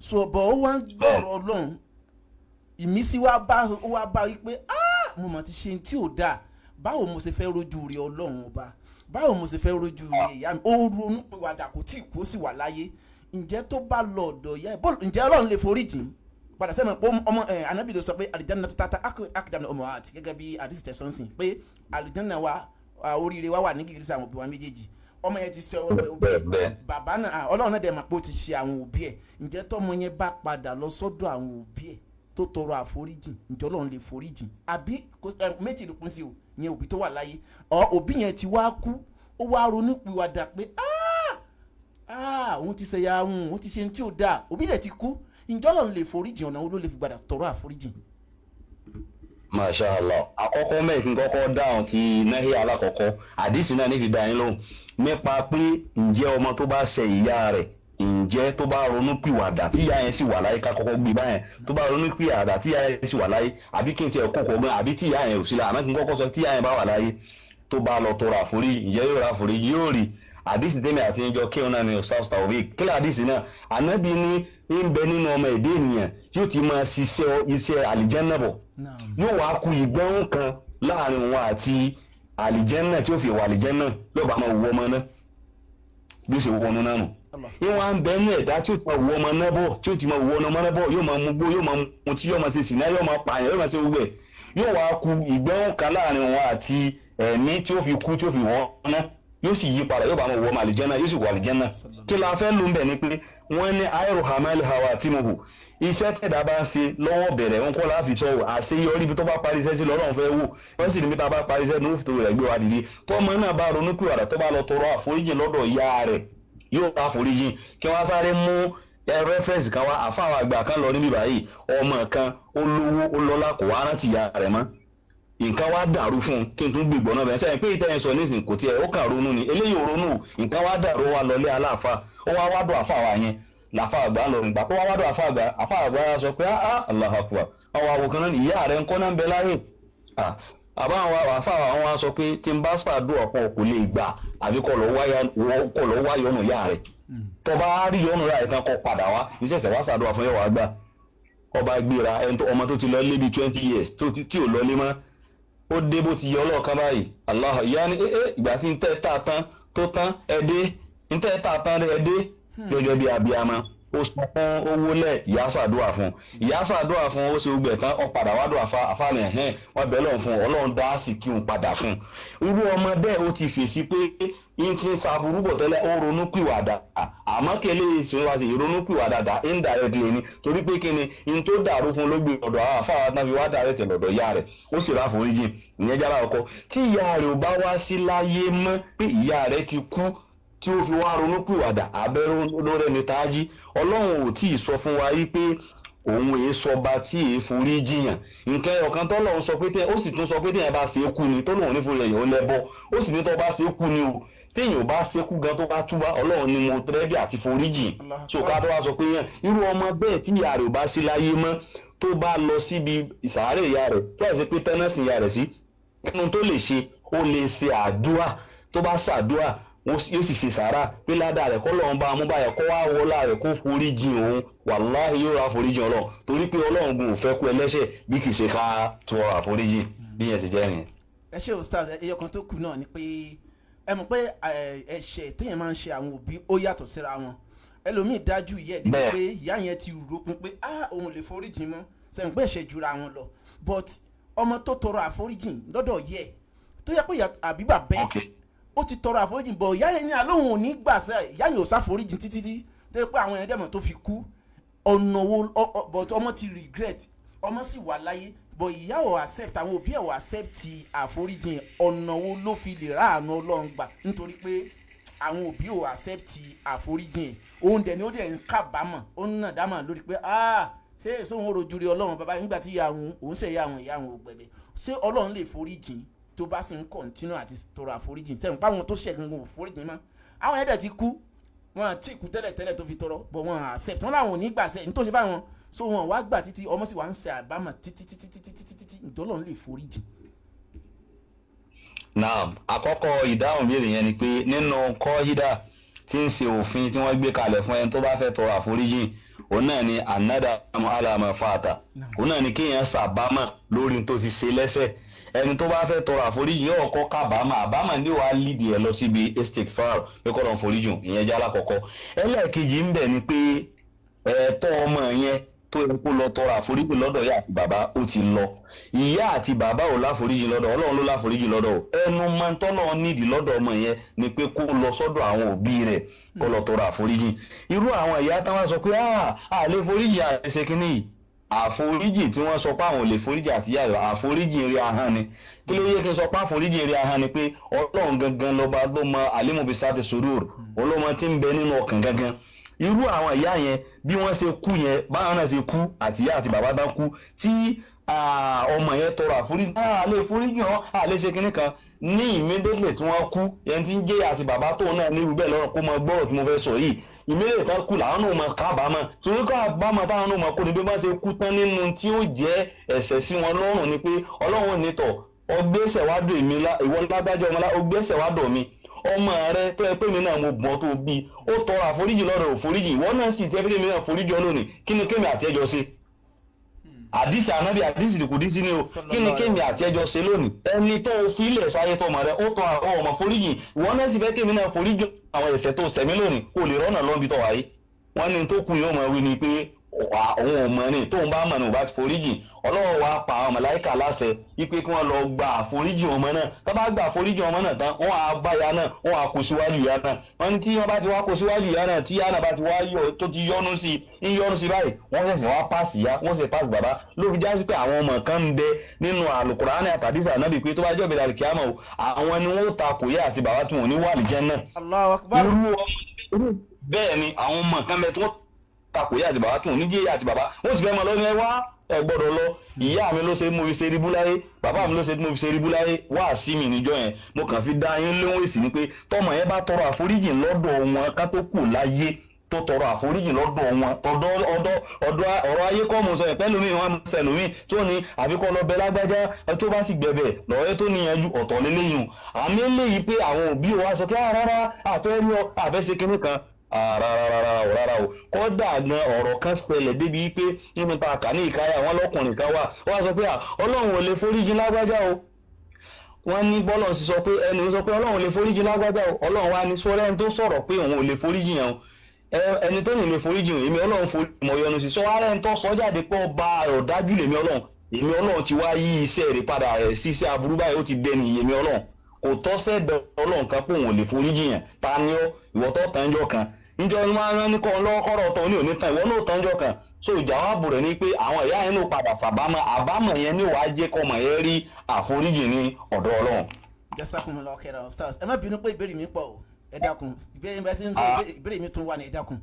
ṣùgbọ́n ó wá ń gbọ́rọ̀ Ọlọ́run ìmísí wá bá wípé mo mọ̀ ti ṣe tí ò dáa báwo mo ṣe fẹ́ rojú rí Ọlọ́run ọba báwo mo ṣe fẹ́ rojú rí ìyá mi ó ronú pé wàdà kò tí ì kú ó sì wà láyé ǹjẹ́ tó bá lọ ọ̀dọ̀ ìyá ẹ̀ ǹjẹ́ Ọlọ́run lè forí jìn padà sẹ́mi pé ọmọ Ànábì ló sọ pé àlìjánnà tó tata akídàmì ọmọ àti gẹ́gẹ́ bí àdìsí tẹ̀sán sìn pé àlìjánnà wa oríire wa wà ní gìgísẹ̀ àwọn òbí wa méjèèjì ọmọ yẹn ti ṣe bàbá náà Ọlọ́run náà dẹ̀ mọ̀ pé ó ti ṣe àwọn òbí ẹ̀ ǹjẹ́ tọ́mọ yẹn bá padà lọ sọ́dọ̀ àwọn òbí ẹ̀ tó tọrọ àforíjìn ǹjẹ́ Ọlọ́run lè foríjìn àbí méjì ló pín sí o ìyẹn òbí tó wà láyé òbí yẹn ti wá kú ó wá ronú pìwàdà pé òun ti ṣe ya òun ti ṣe ní tí ò dáa òbí rẹ̀ ti kú ǹjẹ́ Ọlọ́run lè foríjìn ọ̀nà wo ló lè fi gbàdà tọrọ àforíjìn. Masha Allah àkọ́kọ́ mẹ́ẹ̀kì kọ́kọ́ dáhùn ti náhí alákọ̀ọ́kọ́ àdìsí náà nífi dá yín lóhùn nípa pé ǹjẹ́ ọmọ tó bá ṣe ìyá rẹ̀ ǹjẹ́ tó bá ronú pìwàdà tí ìyá yẹn sì wà láyé ká kọ́kọ́ gbé báyẹn tó bá ronú pìwàdà tí ìyá yẹn sì wà láyé àbí kí n tiẹ̀ kókò gan àbí tí ìyá yẹn ò sí la àmọ́ kí n kọ́kọ́ sọ tí ìyá yẹn bá wà láyé tó bá lọ tọrọ àforí ǹjẹ́ yóò ra àforí yóò rí àdìsí tèmi àti ìjọ kéwọn náà ní Ustaz Taofeek kílẹ̀ àdìsí náà Ànábì ní ń bẹ nínú ọmọ èdè ènìyàn yóò ti máa ṣiṣẹ́ iṣẹ́ àlìjẹ́nnà bọ̀ yóò wá ku ìgbọ́n kan láàrin wọn àti àlìjẹ́nnà tí ó fi wà àlìjẹ́nnà yóò bá máa wọ ọmọ náà bí ó ṣe wọ ọmọ náà nù ìwọ̀n à ń bẹ ní ẹ̀dá tí ó ti máa wọ ọmọ náà bọ̀ tí ó ti máa wọ ọmọ náà bọ̀ yóò máa mú gbó yóò máa mú tí yóò máa ṣe sìnà yóò máa pààyàn yóò máa ṣe gbogbo ẹ̀ yóò wá ku ìgbọ́n kan láàrin wọn àti ẹ̀mí tí ó fi kú tí ó fi wọ́n náà yóò sì yí padà yóò bá wọn wọ ọmọ àlìjẹ́nnà yóò sì wọ àlìjẹ́nnà kí la fẹ́ lù ń bẹ̀ ni pé wọ́n ní ayro hamel hawa timuhu iṣẹ́ tẹ̀dá bá ń ṣe lọ́wọ́ bẹ̀rẹ̀ wọn kọ́ láàfin sọ̀rọ̀ àṣeyọrí ibi tó bá parí iṣẹ́ sí lọ́rùn fẹ́ wò wọ́n sì ní bí tá a bá parí iṣẹ́ ní òfin tó rẹ̀ gbé wa dìde tọ́mọ náà bá ronú pìwàdà tó bá lọ tọrọ àforíjìn lọ́dọ̀ ìyá rẹ̀ yóò bá àforíjìn kí wọ́n sáré mú rẹ́fẹ̀sì kan wá àfáwọn àgbà kan lọ níbí báyìí ọmọ kan olówó olọ́lá kò wá rántí ìyá rẹ̀ mọ́ nǹkan wá dàrú fún un kí n tún gbègbọ́n náà bẹ́ẹ̀ sẹ́yìn pé ìtẹ́yìn sọ nísìnyí kò tiẹ̀ ó kàn ronú ni eléyìí ò ronú nǹkan wá dàrú wá lọlé aláàfáà ó wá wádùn àfáà wa yẹn làfà àgbà lọ nígbà pé wọ́n wádùn àfà àgbà sọ pé Allahu Akbar àwọn àwòkán náà ìyá rẹ̀ ń kọ́ náà ń bẹ láyé àbá àwọn àfà àwọn wa sọ pé tí n bá ṣàdúrà kan kò lè gbà àbí kọ́ lọ wá yọnu ìyá rẹ̀ tó bá rí yọnu ìyá rẹ̀ kan kọ́ padà wá ìṣẹ̀ṣẹ̀ wá ṣàdúrà fún yẹ̀wò àgbà ọba gbéra ọmọ tó ti lọ lé bíi 20 years tí ò lọ lé mọ́ ó dé bó ti yọ ọlọ́ọ̀kan báyìí Allah ìyá ni ìgbà tí ń tẹ́ tà tán tó tán ẹ̀dẹ́ ń tẹ́ tà tán ẹ̀dẹ́ gẹ́gẹ́ bí abiyamọ ó sọ fún owó lẹ̀ ìyá ṣàdúrà fún ó ṣe gbẹ̀ tán ó padà wá dùn àfààní ẹ̀hẹ́n wọ́n bẹ̀ lọ́n fún ọlọ́run dá sí kí òun padà fún irú ọmọ bẹ́ẹ̀ ó ti fèsì pé yín ti ń ṣàbùrú bọ̀ tẹ́lẹ̀ ó ronú pìwàdà àmọ́ kẹlẹ́ ìṣòro wa sì ronú pìwàdà dà indirectly ni torí pé kí ni yín tó dàrú fún lógbè ọ̀dọ̀ àwọn afáwọn náà fi wá dàrú tẹ̀ lọ́dọ̀ ìyá rẹ̀ ó sì rà foríjì ìyẹn jára ọkọ tí ìyá rẹ̀ ò bá wá sí láyé mọ́ pé ìyá rẹ̀ ti kú tí ó fi wá ronú pìwàdà abẹ́rún lórẹ́ ní tájí ọlọ́run ò tí ì sọ fún wa yí pé òun èé sọba tí èé forí jiyàn nǹkan ọ̀kan tó lọ́run sọ pé ó sì tún sọ pé téèyàn bá ṣe é kú ni tó lóun ní forí ẹ̀yàn ó lẹ́bọ ó sì ní tó bá ṣe é kú ni o téèyàn ò bá ṣe é kú gan tó bá túbá ọlọ́run ni mo rẹ́dí àti forí jìn so ká tó wá sọ pé yẹn irú ọmọ bẹ́ẹ̀ tí ìyá rẹ̀ ò bá sí láyé mọ́ tó bá lọ síbi ìsàárè ìyá rẹ̀ tó àìsí pé tẹ́nẹ́sì ìyá rẹ̀ sí nínú tó lè ṣe ó lè ṣe àdúrà tó bá ṣàdúrà yóò sì ṣe sàárà pé ládàá rẹ̀ kọ́ lọ́run bá a mú báyọ̀ kọ́ wá wọlá rẹ̀ kó forí jìn òun wàláhì yóò ra àforíjìn ọlọ́run torí pé ọlọ́run gun ò fẹ́ kú ẹlẹ́ṣẹ̀ bí kì í ṣe ká tọrọ àforíjìn bí yẹn ti jẹ́ nìyẹn. ẹ ṣe ustaz ẹyọ kan tó kù náà ni pé ẹ mọ̀ pé ẹ̀ṣẹ̀ téèyàn máa ń ṣe àwọn òbí ó yàtọ̀ síra wọn ẹlòmíì dájú ìyá ẹ̀ dípò pé ìyá yẹn ti ròkun pé òun lè foríjìn mọ́ sẹ́yìn pé ẹ̀ṣẹ̀ jura wọn lọ but ọmọ tó tọrọ àforíjìn lọ́dọ̀ yẹ tó yẹ pé àbí bàbá ẹ̀ ó ti tọrọ àforíjìn bọ̀ ìyá yẹn ní alóhùn òní gbàṣẹ ìyá yẹn ò sáforíjìn títí tó yẹ pé àwọn ẹ̀dẹ́mọ̀ tó fi kú ọ̀nà wo but ọmọ ti regret ọmọ sì wà láyé but ìyá ò accept àwọn òbí ẹ̀ ò accept àforíjìn ọ̀nà wo ló fi lè ráàánú ọlọ́run gbà nítorí pé àwọn òbí ò accept àforíjìn òun dẹ̀ ni ó dẹ̀ ń kábàámọ̀ ó ń nà dámà lórí pé ṣé sóhun ó rojú rí ọlọ́run bàbá nígbà tí ìyá òun ṣe ìyá àwọn ò gbẹ̀bẹ̀ ṣé ọlọ́run lè foríjìn tó bá sì ń kọ̀ntínú àti tọrọ àforíjìn sẹ́yìn páwọn tó ṣẹ̀ gbogbo foríjìn mọ́ àwọn ẹ̀dẹ̀ ti kú wọn àti ìkú tẹ́lẹ̀ tó fi tọrọ bọ̀ wọn accept wọn làwọn ò ní gbàṣẹ ní tó ṣe báwọn so wọn wá gbà títí ọmọ sì wá ń ṣe àbámọ̀ títí ìdọ́lọ́run lè foríjìn. naam àkọ́kọ́ ìdáhùn ìbéèrè yẹn ni pé nínú kọ́ídà tí ń ṣe òfin tí wọ́n gbé kalẹ̀ fún ẹni tó bá fẹ́ tọrọ àforíjìn òun náà ni anadamu alama fata òun náà ni kéèyàn ṣàbámọ̀ lórí tó ti ṣe lẹ́ṣẹ̀ ẹni tó bá fẹ́ tọrọ àforíjìn yóò kọ́ kábàámọ̀ àbámọ̀ ní wàá lídìí ẹ̀ lọ síbi istighfar pé kọ́ lọ́n foríjìn ìyẹn jẹ́ alákọ̀ọ́kọ́ ẹlẹ́ẹ̀kejì ń bẹ ni pé ẹ̀tọ́ ọmọ yẹn tó yẹ kó lọ tọrọ àforíjìn lọ́dọ̀ ìyá àti bàbá ó ti lọ ìyá àti bàbá ò láforíjìn lọ́dọ̀ ọlọ́run ló láforíjìn lọ́dọ̀ ẹnu máa ń tọ́nà nídìí lọ́dọ̀ ọmọ yẹn ni pé kó lọ sọ́dọ̀ àwọn òbí rẹ̀ kó lọ tọrọ àforíjìn irú àwọn ìyá táwọn sọ pé àlè foríjìn àìsè kínní yìí àforíjìn tí wọ́n sọ pé àwọn ò lè foríjìn àti ìyá rẹ̀ àforíjìn rí ahọ́n ni kí ló yẹ kí n sọ pé àforíjìn rí ahọ́n ni pé ọlọ́run gangan lọ́ba ló mọ alimobisati surur olómọ tí ń bẹ nínú ọkàn gangan irú àwọn ìyá yẹn bí wọ́n ṣe kú yẹn báwọn náà ṣe kú àti ìyá àti bàbá tán kú tí ọmọ yẹn tọrọ àforíjìn àlè foríjìn ọ àlè ṣe kinní kan ní immediately tí wọ́n kú yẹn tí ń jẹ́ àti bàbá tóun náà nírú bẹ́ẹ̀ lọ́rùn kó mọ gbọ́rọ̀ tí mo fẹ́ sọ yìí ìmílẹ̀ kan kú làwọn náà mọ kábàámọ̀ torí kábàámọ̀ táwọn náà mọ kó ni bí wọ́n ṣe kú tán nínú tí ó jẹ́ ẹ̀ṣẹ̀ sí wọn lọ́rùn ni pé ọlọ́run nítọ̀ ọgbẹ́sẹ̀ wádùn èmi ìwọ ládájọ́ ọmọlá ọgbẹ́sẹ̀ wádùn mi ọmọ rẹ tó yẹ pé mi náà mo gbọ́n tó bí ó tọrọ àforíjì lọ́dọ̀ òforíjì ìwọ náà sì tẹ́ pé mi náà foríjì ọlọ́ni kí ni kémi àti ẹjọ́ ṣe àdìsí ànábì àdìsí ìdìkùdísí ni o kí ni kémi àti ẹjọ́ ṣe lónìí ẹni tó fi ilẹ̀ sáyé tó mọ̀ rẹ ó tọ àwọn ọmọ foríjì ìwọ náà sì fẹ́ kémi náà foríjì àwọn ẹ̀ṣẹ̀ tó ṣẹ̀mí lónìí kò lè rọ́nà lọ́nbi tó wáyé wọ́n ní tó kù yóò mọ̀ wí ni pé òun ò mọ̀ ní tóun bá mọ̀ ní ò bá ti foríjì ọlọ́run wa pa àwọn màláíkà láṣẹ wípé kí wọ́n lọ gba àforíjì ọmọ náà tó bá gba àforíjì ọmọ náà tán wọ́n á bá ya náà wọ́n á kó síwájú ìyá náà wọ́n ní tí wọ́n bá ti wá kó síwájú ìyá náà tí ìyá náà bá ti wá yọ tó ti yọnu sí ń yọnu sí báyìí wọ́n ṣẹ̀ṣẹ̀ wá pàṣẹ ìyá wọ́n ṣẹ̀ pàṣẹ bàbá ló fi já sí pé àwọn ọmọ kan ń bẹ nínú àlùkùránì àtàdísà náà bíi pé tó bá jẹ́ òbẹ̀dà kìámọ̀ o àwọn ni wọ́n ta kò yá àti bàbá tí wọ́n ní wà ní Jánnà. Allahu Akbar. bẹ́ẹ̀ ni àwọn ọmọ kan bẹ tí wọ́n takò yá àti bàbá tún níjẹ́ yá àti bàbá wọ́n ti fẹ́ mọ lọ́ní ẹ wá ẹ gbọ́dọ̀ lọ ìyá mi ló ṣe mo fi ṣe ríbú láyé bàbá mi ló ṣe mo fi ṣe ríbú láyé wá sí mi níjọ́ yẹn mo kàn fi dá yín lóhùn èsì ni pé tọmọ yẹn bá tọrọ àforíjì lọ́dọ̀ wọn ká tó kù láyé tó tọrọ àforíjì lọ́dọ̀ wọn ọ̀dọ̀ ọ̀rọ̀ ayé kọ́ mo sọ ẹ̀ pẹ́lú mi wọn sẹ̀lómi tó ní àfikọ́ lọ bẹ lágbájá tó bá sì gbẹ̀bẹ̀ lọ́yẹ́ tó níyanjú ọ̀tọ̀ lélẹ́yìn àmì eléyìí pé àwọn òbí wa sọ pé rárá àfẹ́ rí ọ àfẹ́ ṣe kinní kan rárá o kódà gan ọ̀rọ̀ kan ṣẹlẹ̀ débi pé nínú ta kà ní ìkáyà wọn lọ́kùnrin kan wà wọ́n sọ pé ọlọ́run ò lè foríjì lágbájá o wọ́n ní bọ́lọ̀ sì sọ pé ẹni sọ pé ọlọ́run ò lè foríjì lágbájá o ọlọ́run wa ní sọ́rẹ́ ẹni tó sọ̀rọ̀ pé òun ò lè foríjì yẹn o ẹni tó ní lè foríjì èmi ọlọ́run foríjì mọ̀ yọnu sí sọ ara ẹni tó sọ jáde pé ọba ọ̀dájú lèmi ọlọ́run ti wá yí iṣẹ́ rẹ̀ padà sí iṣẹ́ aburú báyìí ó ti dẹni èmi ọlọ́run kò tọ́ sẹ́dọ̀ ọlọ́run kan pé òun ò lè foríjì yẹn ta ni ọ ìwọ́tọ̀ tán jọ kan níjọ́ ni máa ń rán ní kọ́ lọ́kọ́rọ̀ tó ní òní tán ìwọ náà tánjọ́ kan so ìjàwábù rẹ̀ ni pé àwọn ìyá yẹn ló padà sàbámọ̀ àbámọ̀ yẹn ní wàá jẹ́ kọ́mọ yẹn rí àforíjì ní ọ̀dọ̀ ọlọ́run. Jazakumullahu khairan ustaz ẹ má bínú pé ìbéèrè mi pọ̀ o ẹ dákun ìbéèrè mi tún wà ní ẹ dákun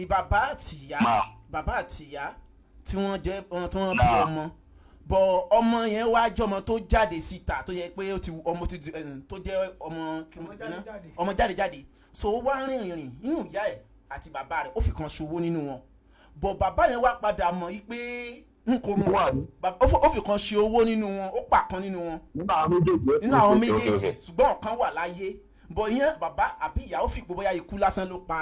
bàbá àtìyá tí wọ́n bí ọmọ bọ̀ ọmọ yẹn wá jọmọ tó jáde síta tó yẹ pé tó jẹ́ ọmọ jáde so ó wá rìnrìn nínú ìyá ẹ̀ àti bàbá rẹ̀ ó fi kan ṣòwò nínú wọn bọ̀ bàbá yẹn wá padà mọ̀ yí pé n kò mọ̀ ó fi kan ṣe owó nínú wọn ó pa kan nínú wọn nínú àwọn méjèèjì ṣùgbọ́n ọ̀kan wà láyé bọ̀ ìyẹn bàbá àbí ìyá ó fi pé bóyá ikú lásán ló pa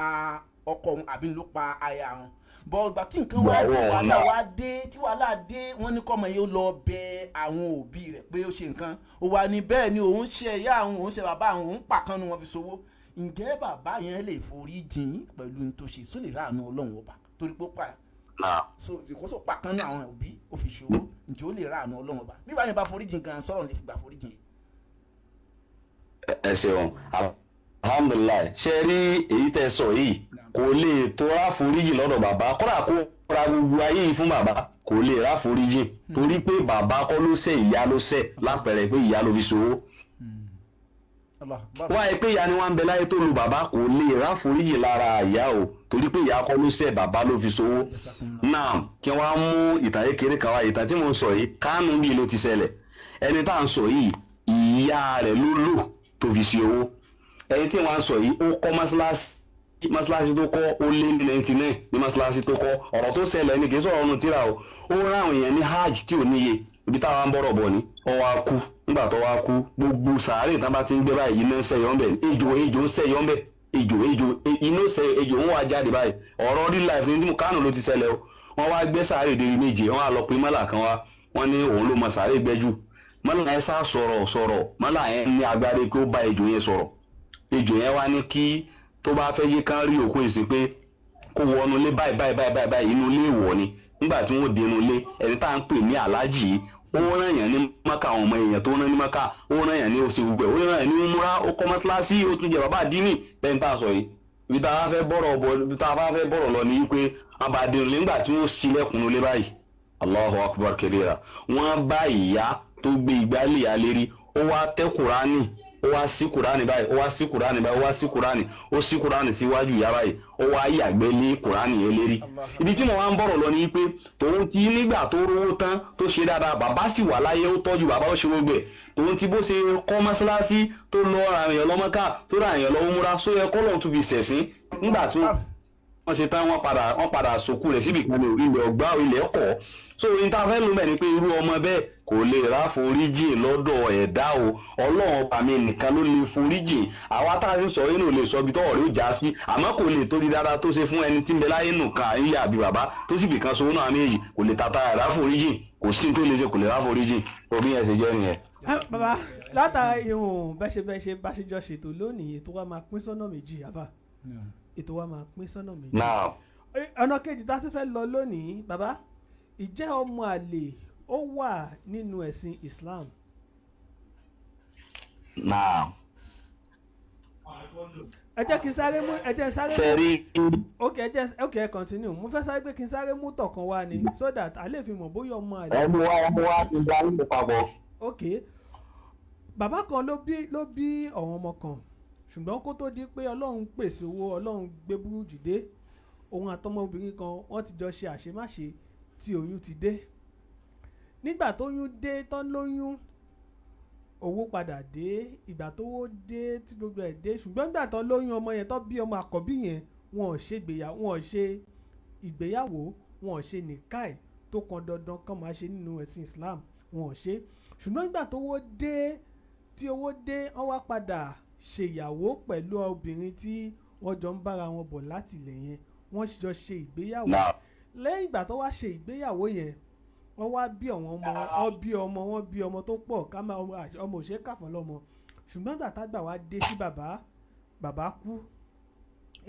ọkọ òun àbí ló pa aya wọn bọ̀ ìgbà tí nǹkan wàhálà dé wọ́n ní kọ́mọ yìí ó lọ bẹ àwọn òbí rẹ̀ pé ó ṣe nǹkan ó wà ní bẹ́ẹ̀ ni òun ṣe ìyá àwọn òun ṣe bàbá àwọn òun pàkan nu wọn fi ṣòwò ǹjẹ́ bàbá yẹn lè forí jìn pẹ̀lú ní tó ṣe só lè ráàánú ọlọ́run ọba torí pé ó pa so ìkóso pàkan ní àwọn òbí ó fi ṣòwò ǹjẹ́ ó lè ráàánú ọlọ́run ọba bí báyẹn bá forí jìn gan sọ̀rọ̀ lè fi gbà forí jìn. ẹ ṣeun alhamdulilayi ṣe rí èyí tẹ́ sọ yìí kò lè tó ráforíjì lọ́dọ̀ bàbá kódà kó ra gbogbo ayé yìí fún bàbá kò lè ráforíjì torí pé bàbá kọ́ ló ṣẹ̀ ìyá ló ṣẹ̀ lápẹẹrẹ pé ìyá ló fi ṣòwò wáyé pé ìyá ni wọ́n ń bẹ láyé tó lu bàbá kò lè ráforíjì lára ìyá o torí pé ìyá kọ́ ló ṣẹ̀ bàbá ló fi ṣòwò náà kí wọ́n á mú ìtàn kékeré kan wá ìtàn tí mo ń sọ yìí Kánò bíi ló ti ṣẹlẹ̀ ẹni tá à ń sọ yìí ìyá rẹ̀ ló lò tó fi ṣe owó ẹni tí wọ́n á sọ yìí ó kọ́ mọ́ṣáláṣí tó kọ́ ó lé ní 99 ní mọ́ṣáláṣí tó kọ́ ọ̀rọ̀ tó ṣẹlẹ̀ ní kì í sọ̀rọ̀ ọ̀nù tíra o ó rán àwọn èèyàn ní hajj tí ò níye ibi táwa ń bọ̀rọ̀ bọ̀ ni ó wá kú nígbà tó wá kú gbogbo sàárè tán bá ti ń gbé báyìí iná ń sẹ́yọ́ ńbẹ̀ ejò ń sẹ́yọ́ ńbẹ̀ iná ejò ń wá jáde báyìí ọ̀rọ̀ real life ní Kánò ló ti ṣẹlẹ̀ o wọ́n wá gbé sàárè dérí méje wọ́n á lọ pé mọ́là kan wá wọ́n ní òun ló mọ sàárè gbẹ́jù mọ́là yẹn sá sọ̀rọ̀ mọ́là yẹn ní agbára pé ó bá ejò yẹn sọ̀rọ̀ ejò yẹn wá ní kí tó bá fẹ́ yé kán rí òkú èsì pé kó wọnú ilé báyìí inú ilé ìwọ̀ ni nígbà tí wọ́n dé inú ilé ẹni tá à ń pè ní aláàjì ó rán èèyàn ní Mákà àwọn ọmọ èèyàn tó rán ní Mákà ó rán èèyàn ní oṣù gbogbo ó rán èèyàn ní múra ó kọ́ mọ́ṣáláṣí ó tún jẹ bàbá àdínì lẹ́yìn tá a sọ yìí ibi tá a fẹ́ bọ̀rọ̀ lọ ní pé wọ́n bá dé nílé nígbà tí wọ́n ṣílẹ̀kùn nílé báyìí Allahu akbar kabira wọ́n bá ìyá tó gbé igbá lè yá lérí ó wá tẹ́ Kùránì ó wá sí Kùránì báyìí ó wá sí Kùránì báyìí ó wá sí Kùránì ó sí Kùránì síwájú ìyá báyìí ó wá yàgbẹ́ lé Kùránì yẹn lérí ibi tí mo wá ń bọ̀rọ̀ lọ ni pé tòun ti nígbà tó rówó tán tó ṣe dáadáa bàbá sì wà láyé ó tọ́jú bàbá ó ṣe gbogbo ẹ̀ tòun ti bó ṣe kọ́ mọ́ṣáláṣí tó lọ ra èèyàn lọ Mákà tó ra èèyàn lọ múra só yẹ kọ́ lóun tún fi ṣẹ̀sín nígbà tó wọ́n ṣe tán wọ́n padà sòkú rẹ̀ síbi kan ní ilẹ̀ ọgbà ilẹ̀ ọkọ̀ so ìtafẹ́ ló mẹ́ ni pé irú ọmọ bẹ́ẹ̀ kò lè ráforíjì lọ́dọ̀ ẹ̀dá o ọlọ́run ọba mi nìkan ló lè foríjì àwa tá a ti sọ yín ò lè sọ ibi tọ́wọ́ rẹ̀ ó já sí àmọ́ kò lè torí dáadáa tó ṣe fún ẹni tí ń bẹ láyé nù kan ìyá àbí bàbá tó sì bìkan so náà méjì kò lè tata ráforíjì kò sí tó lè ṣe kò lè ráforíjì orí ẹ̀ ṣe jẹ́ nìyẹn. bàbá látara ihun bẹ́ṣe bá ṣe jọ ṣètò lónìí ètò wa máa pín sọ́nà méjì àbá ètò wa máa pín sọ́nà méjì ọ̀nà kejì tá a ti fẹ́ lọ lónìí bàbá ìjẹ́ ọmọ àlè ó wà nínú ẹ̀sìn Islam. ẹ jẹ́ kí n sáré mú ok continue mo fẹ́ sáré pé kí n sáré mú tọ̀kan wá ni so that a lè fi mọ̀ bóyá ọmọ àlè. ọmọ wa ti gba ilé papọ̀. ok bàbá kan ló bí ọ̀wọ́n ọmọ kan ṣùgbọ́n kó tó di pé Ọlọ́run pèsè owó Ọlọ́run gbé burújí dé òun àtọmọbìnrin kan wọ́n ti jọ ṣe àṣemáṣe tí oyún ti dé nígbà tóyún dé tán lóyún owó padà dé ìgbà tówó dé tí gbogbo ẹ̀ dé ṣùgbọ́n nígbà tán lóyún ọmọ yẹn tán bí ọmọ àkọ́bí yẹn wọn ò ṣe ìgbéyàwó wọn ò ṣe nìkáì tó kan dandan kán máa ṣe nínú ẹ̀sìn Islam wọn ò ṣe ṣùgbọ́n nígbà tówó dé tí owó dé wọ́n wá padà ṣèyàwó pẹ̀lú obìnrin tí wọ́n jọ ń bára wọn bọ̀ láti ilẹ̀ yẹn wọ́n jọ ṣe ìgbéyàwó lẹ́yìn ìgbà tó wá ṣe ìgbéyàwó yẹn wọ́n wá bí ọmọ tó pọ̀ ọmọ òṣèré kàfọ́n lọ́mọ ṣùgbọ́n ìgbà tágbà wá dé sí bàbá kú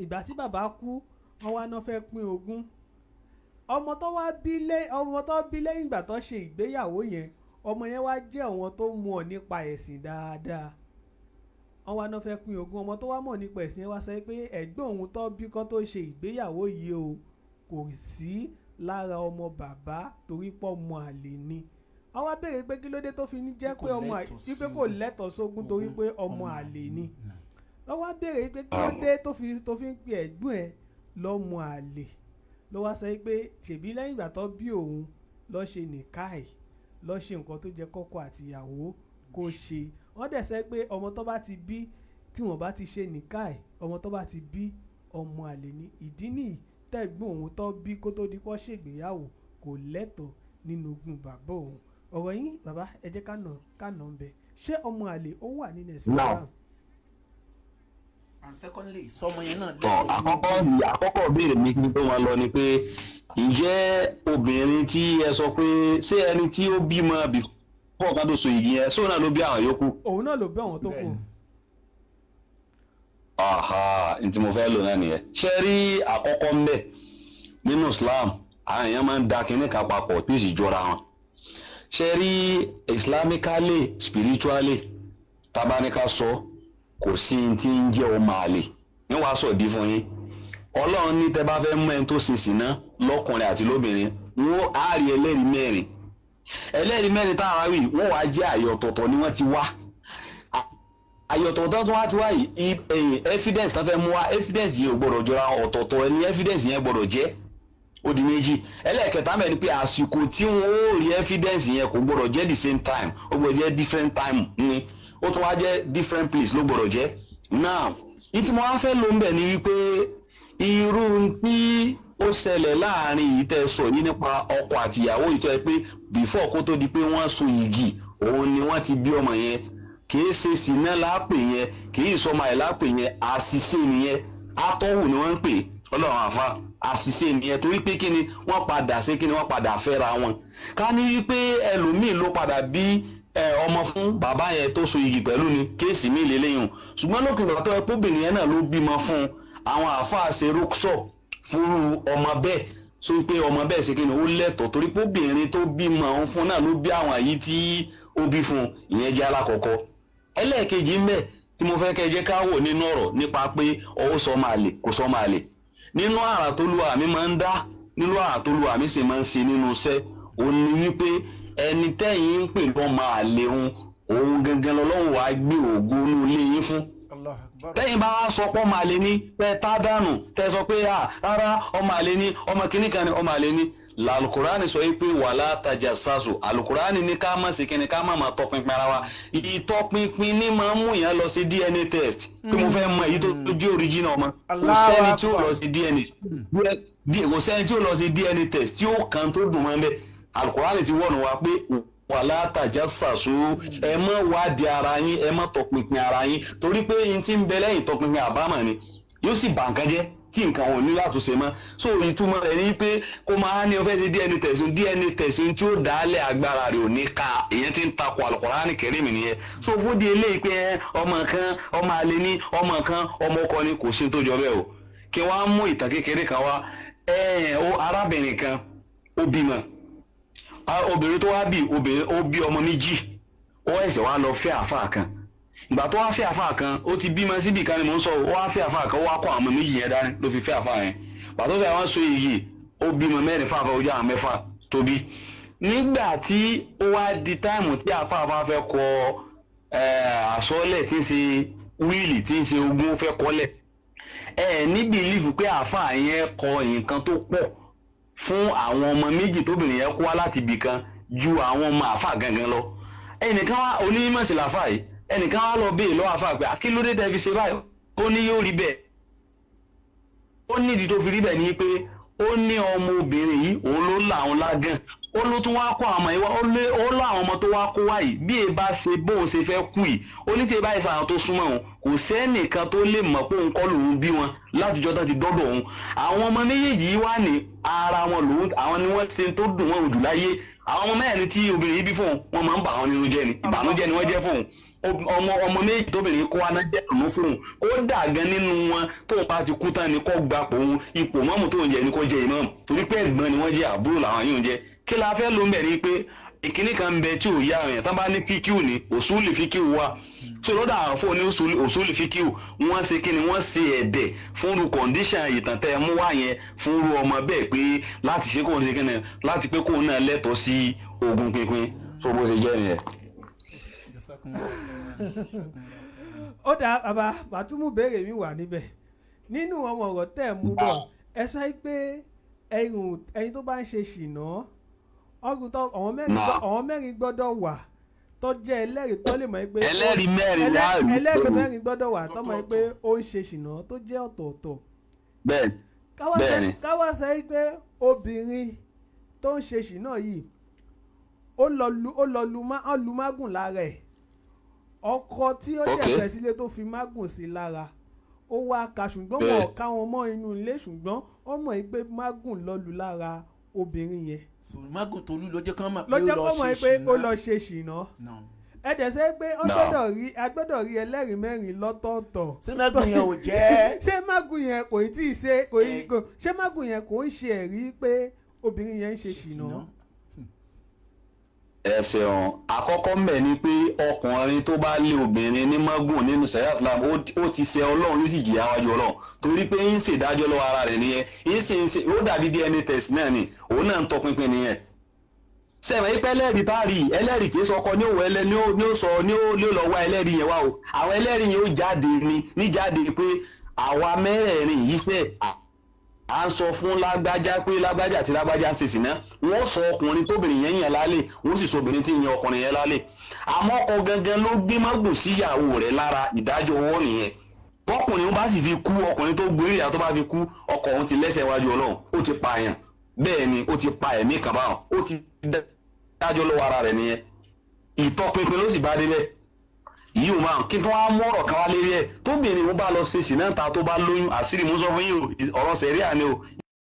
ìgbà tí bàbá kú wọ́n wá náà fẹ́ pín ogún ọmọ tó bí lẹ́yìn ìgbà tó ṣe ìgbéyàwó yẹn ọmọ yẹn wá jẹ́ àwọn tó mọ̀ nípa ẹ̀sìn dáadáa wọ́n wá náà fẹ́ pín ogún ọmọ tó wá mọ̀ nípa ẹ̀sìn yẹn wá sọ pé ẹ̀gbọ́n òun tó bí kó tó ṣe ìgbéyàwó yìí o kò sí lára ọmọ bàbá torí pọ̀ ọmọ àlè ni wọ́n wá béèrè pé kí ló dé tó fi ní jẹ́ pé ọmọ àlè wípé kò lẹ́tọ̀ọ́ sógún torí pé ọmọ àlè ni wọ́n wá béèrè pé kí ló dé tó fi ń pe ẹ̀gbọ́n ẹ̀ lọ́mọ àlè ló wá sọ pé ṣèbí lẹ́yìn ìgbà tó bí òun lọ ṣe nìkáì lọ ṣe nǹkan tó jẹ́ kọ́kọ àtìyàwó kó ṣe wọ́n dẹ̀ sẹ́ pé ọmọ tó bá ti bí tí wọ́n bá ti ṣe nìkáì ọmọ tó bá ti bí ọmọ àlè ní ìdí nìyí tẹ̀gbọ́n òun tó bí kó tó di kó ṣègbéyàwó kò lẹ́tọ̀ọ́ nínú ogún bàbá òun ọ̀rọ̀ yín bàbá ẹ jẹ́ ká nà ń bẹ ṣé ọmọ àlè ó wà nínú ẹ̀sìn Islam. and secondly sọmọ yẹn náà tọ àkọ́kọ́ béèrè mi kí n tó máa lọ ni pé ǹjẹ́ obìnrin tí ẹ sọ pé ṣé ẹni tí ó bímọ before kan tó so igi yẹn sóun náà ló bí àwọn yòókù. òun náà ló bí àwọn tó kù. n tí mo fẹ́ lò náà nìyẹn ṣe rí àkọ́kọ́ ń bẹ̀ nínú Islam àwọn èèyàn máa ń da kinní kan papọ̀ tí ó sì jọra wọn ṣe rí islamically spiritually tabanika sọ kò sí tí ń jẹ́ ọmọ àlè ní wàá sọ̀dí fún yín Ọlọ́run ní tẹ́ bá fẹ́ mú ẹni tó ṣe sìná lọ́kùnrin àti lóbìnrin wọn á rí ẹlẹ́rìí mẹ́rin táwọn wí wọ́n wá jẹ́ àyè ọ̀tọ̀ọ̀tọ̀ ni wọ́n ti wá àyè ọ̀tọ̀ọ̀tọ̀ tó wá ti wá yìí evidence tó fẹ́ mú wá evidence yìí ò gbọ́dọ̀ jọra ọ̀tọ̀ọ̀tọ̀ ẹni evidence yẹn gbọ́dọ̀ jẹ́ ó di méjì ẹlẹ́ẹ̀kẹta mẹ́rin pé àsìkò tí wọ́n ó rí evidence yẹn kò gbọ́dọ̀ jẹ́ the same time ó gbọ́dọ̀ jẹ́ different time ni ó tún wá jẹ́ different place ló gbọ́dọ̀ jẹ́ now ní tí mo wá fẹ́ lò ń bẹ̀ ni wípé irú tí ó ṣẹlẹ̀ láàrin yìí tẹ́ sọ yìí nípa ọkọ àti ìyàwó yìí tó yẹ pé before kó tó di pé wọ́n so igi òun ni wọ́n ti bí ọmọ yẹn kìí ṣe sìnà lápè yẹn kìí sọmọ ẹ̀ lápè yẹn àṣìṣe nìyẹn atọ́wù ni wọ́n ń pè Ọlọ́run àfa àṣìṣe nìyẹn torí pé kíni wọ́n padà ṣe kíni wọ́n padà fẹ́ra wọn ká ní wípé ẹlòmíì ló padà bí ọmọ fún bàbá yẹn tó so igi pẹ̀lú ni kéèsì mi lélẹ́yìn ṣùgbọ́n lókè ìgbà tó yẹ pé obìnrin yẹn náà ló bímọ fún àwọn àáfàá ṣe rókṣọ̀ fúru ọmọ bẹ́ẹ̀ so pé ọmọ bẹ́ẹ̀ ṣe kíni ó lẹ́tọ̀ọ́ torí pé obìnrin tó bímọ òun fún náà ló bí àwọn àyí tí ó bí fún ìyẹn jẹ́ alákọ̀ọ́kọ́ ẹlẹ́ẹ̀kejì ń bẹ tí mo fẹ́ kẹ́ jẹ́ ká wò nínú ọ̀rọ̀ nípa pé ó sọ máa lè kò sọ máa lè nínú àrà tó lu àmì máa ń dá nínú àrà tó lu àmì sì máa ń ṣe nínú iṣẹ́ òun ni wípé ẹni tẹ́yìn ń pè lọ́ máa lè òun gangan lọ́wọ́ wàá gbé ògo inú ilé yín fún tẹ́yìn bá wá sọ pé ọmọ àlè ní tẹ́ tá dànù tẹ́ sọ pé rárá ọmọ àlè ní ọmọ kìnnìkan ni ọmọ àlè ní làlùkùránì sọ pé wàlá tajassasu àlùkùránì ní ká má sí kíni ká má máa tọpinpin ara wa ìtọpinpin ní máa ń mú yẹn lọ sí DNA test pé mo fẹ́ mọ èyí tó jẹ́ original ọmọ kò sẹ́ni tí ó lọ sí DNA test tí ó kàn tó dùn mọ́ ẹ bẹ́ẹ̀ àlùkùránì ti wọ́n wa pé wàlá tajassasu ẹ má wádìí ara yín ẹ má tọpinpin ara yín torí pé yín tí ń bẹ lẹ́yìn tọpinpin àbámọ̀ ni yóò sì bà nǹkan jẹ́ kí nǹkan wọn ní látúnṣe mọ́ so ìtumọ̀ rẹ̀ ní pé kó máa ní o fẹ́ ṣe DNA test tí ó dálẹ̀ agbára rẹ̀ ò ní ká èyàn ti ń takò Al-Qur'ani Karim nìyẹn so fún di eléyìí pé ọmọ kan ọmọ àlè ní ọmọ kan ọmọ ọkọ ni kò sí tó jọ bẹ́ẹ̀ o kí wọ́n á mú ìtàn kékeré kan wá arábìnrin kan ó bímọ obìnrin tó wá bí ó bí ọmọ méjì ó ẹ̀sẹ̀ wá lọ fẹ́ àáfàá kan ìgbà tó wá fẹ́ àáfàá kan ó ti bímọ síbì kan ni mò ń sọ ó wá fẹ́ àáfàá kan ó wá kó àwọn ọmọ méjì yẹn dání ló fi fẹ́ àáfàá yẹn pàtó fẹ́ wọ́n so èyí ó bímọ mẹ́rin fáfá ojú àwọn mẹ́fà tó bí nígbà tí ó wá di táìmù tí àáfàá bá fẹ́ kọ àsọlẹ̀ tí ń ṣe wíìlì tí ń ṣe ogún fẹ́ kọ́lẹ̀ ní bìlífù pé àáfàá yẹn kọ nǹkan tó pọ̀ fún àwọn ọmọ méjì tóbìnrin yẹn kó wá láti ibì kan ju àwọn ọmọ àáfàá gangan lọ ẹnìkan wá onímọ̀ sí làáfàá yìí ẹnìkan wá lọ béèrè lọ́wọ́ àáfàá pé akílódé tẹ́ fi ṣe báyìí ó ní yóò rí bẹ́ẹ̀ ó nídìí tó fi rí bẹ́ẹ̀ ni pé ó ní ọmọ obìnrin yìí òun ló là òun lágàn ó ló tún wá kó àwọn ọmọ yìí wá ó láwọn ọmọ tó wá kó wá yìí bí e bá ṣe bóun ṣe fẹ́ kú yìí ó ní tí e bá ṣe àwọn tó súnmọ́ òun kò sẹ́nìkan tó lè mọ̀ pé òun kọ́ lòun bí wọn látijọ́ tó ti dọ́dọ̀ òun àwọn ọmọ méjèèjì yìí wà ní ara wọn lòun àwọn ni wọ́n ṣe tó dùn wọn jù láyé àwọn ọmọ mẹ́rin tí obìnrin yìí bí fún wọn máa ń bà wọn nínú jẹ́ ni ìbànújẹ́ ni wọ́n jẹ́ fún ọmọ méjì tóbìnrin kó wá náà jẹ́ ìdùnnú fún un ó dà gan nínú wọn tóun bá ti kú tán ni kó gbapò òun ipò mọ́mù tóun jẹ́ ni kó jẹ́ ìmáàmù torí pé ẹ̀gbọ́n ni wọ́n jẹ́ àbúrò làwọn yóò jẹ́ kí la fẹ́ ló ń bẹ̀ ni pé ìkíní kan ń bẹ tí ò yá àwọn èèyàn tán bá ní fíkíù ní òṣùlì fíkíù wa so lọ́dọ̀ àwọn fóònù ní òṣùlì fíkíù wọ́n ṣe kí ni wọ́n ṣe ẹ̀dẹ̀ fún ru kọ̀ǹdíṣàn ìtàn tẹ́ ẹ mú wá yẹn fún ru ọmọ bẹ́ẹ̀ pé láti ṣe kóun ṣe kí ni láti pé kóun náà lẹ́tọ̀ọ́ sí ogún pínpín so bó ṣe jẹ́ nìyẹn. ó dà bàbá bàtúmù béèrè mi wà níbẹ̀ nínú ọmọ ọ̀rọ̀ tẹ́ ẹ̀ mú bọ̀ ẹ sọ pé ẹni tó bá ń ṣe ṣìnà ọgùn tó àwọn mẹ́rin gbọ́dọ̀ wà tó jẹ́ ẹlẹ́rìí tó lè mọ̀ pé ẹlẹ́rìí mẹ́rin gbọ́dọ̀ wà tó mọ̀ pé ó ń ṣe ṣìnà tó jẹ́ ọ̀tọ̀ọ̀tọ̀. bẹ́ẹ̀ni. káwá sẹ́ pé obìnrin tó ń ṣe ṣìnà yìí ó lọ lu mágùn lára ẹ̀ ọkọ tí ó jẹ̀fẹ̀ sílé tó fi mágùn sí lára ó wá ka ṣùgbọ́n wọn ká wọn mọ́ inú ilé ṣùgbọ́n ó mọ̀ pé mágùn lọ lù lára obìnrin yẹn. mágùn tó lù ló jẹ́ kán mọ̀ pé ó lọ ṣe ṣìnà. ẹ dẹ̀ sẹ́ pé a gbọ́dọ̀ rí ẹlẹ́rìí mẹ́rin lọ́tọ̀ọ̀tọ̀. ṣé mágùn yẹn ò jẹ́. ṣé mágùn yẹn kò tí ì ṣe ṣé mágùn yẹn kò ń ṣe ẹ̀rí pé obìnrin yẹn ń ṣe ṣìnà. ẹ ṣeun àkọ́kọ́ mbẹ̀ ni pé ọkùnrin tó bá lé obìnrin ní mágùn nínú sẹ́yà Islam ó ti ṣẹ̀ Ọlọ́run yóò sì jìyà wájú Ọlọ́run torí pé ń ṣèdájọ́ lọ́wọ́ ara rẹ̀ nìyẹn ó dàbí DNA test náà ni òun náà ń tọpinpin nìyẹn. sẹ́wọ̀n yìí pé ẹlẹ́rìí tá a rí ẹlẹ́rìí kì í sọkọ ní òwò ní ó sọ ní ó lọ wá ẹlẹ́rìí yẹn wá o àwọn ẹlẹ́rìí yẹn ó jáde ní jáde pé àwa mẹ́rẹ̀ẹ̀rin yìí ṣe à ń sọ fún lágbájá pé lágbájá àti lágbájá ń ṣe ṣìnà wọ́n sọ ọkùnrin tóbìnrin yẹn yàn lálẹ́ wọ́n sì sọ obìnrin tí ń yan ọkùnrin yẹn lálẹ́ àmọ́ ọkọ gangan ló gbé mágùn sí ìyàwó rẹ̀ lára ìdájọ́ owó nìyẹn tọkùnrin bá sì fi kú ọkùnrin tó gbé ìyá tó bá fi kú ọkọ òun ti lẹ́sẹ̀ wájú Ọlọ́run ó ti pààyàn bẹ́ẹ̀ ni ó ti pa ẹ̀mí kan báwọn ó ti dájọ́ lọ́wọ́ ara rẹ̀ nìyẹn ìtọpinpin ló sì bá débẹ̀ yìí ò máa kí tó wá mú ọ̀rọ̀ kan wá lérí ẹ̀ tóbìnrin wọn bá lọ ṣe ṣìnà ta tó bá lóyún àṣírí mú sọ fún yìí ọ̀rọ̀ sẹ̀ríà ni o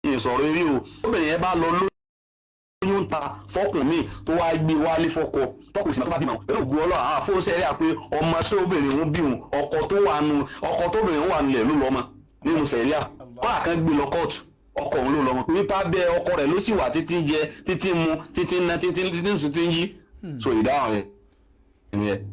ìsọ̀rọ̀ eré o tóbìnrin yẹn bá lọ lóyún ta fọkùn míì tó wá gbé wálé fọkọ tọkùn ìsìnà tó bá bímọ pẹ̀lú ògùn Ọlọ́run àwọn afọ sẹ̀ríà pé ọmọ tó obìnrin wọn bí òun ọkọ tóbìnrin wà nulẹ̀ ló lọ́mọ nínú sẹ̀ríà kọ́ra kan gbé lọ kóòtù ọkọ òun ló lọ́mọ nípa bẹ́ẹ̀ ọkọ rẹ̀ ló sì wà títí jẹ títí mu títí ná títí sùn tí ń yí so ìdáhùn rẹ̀.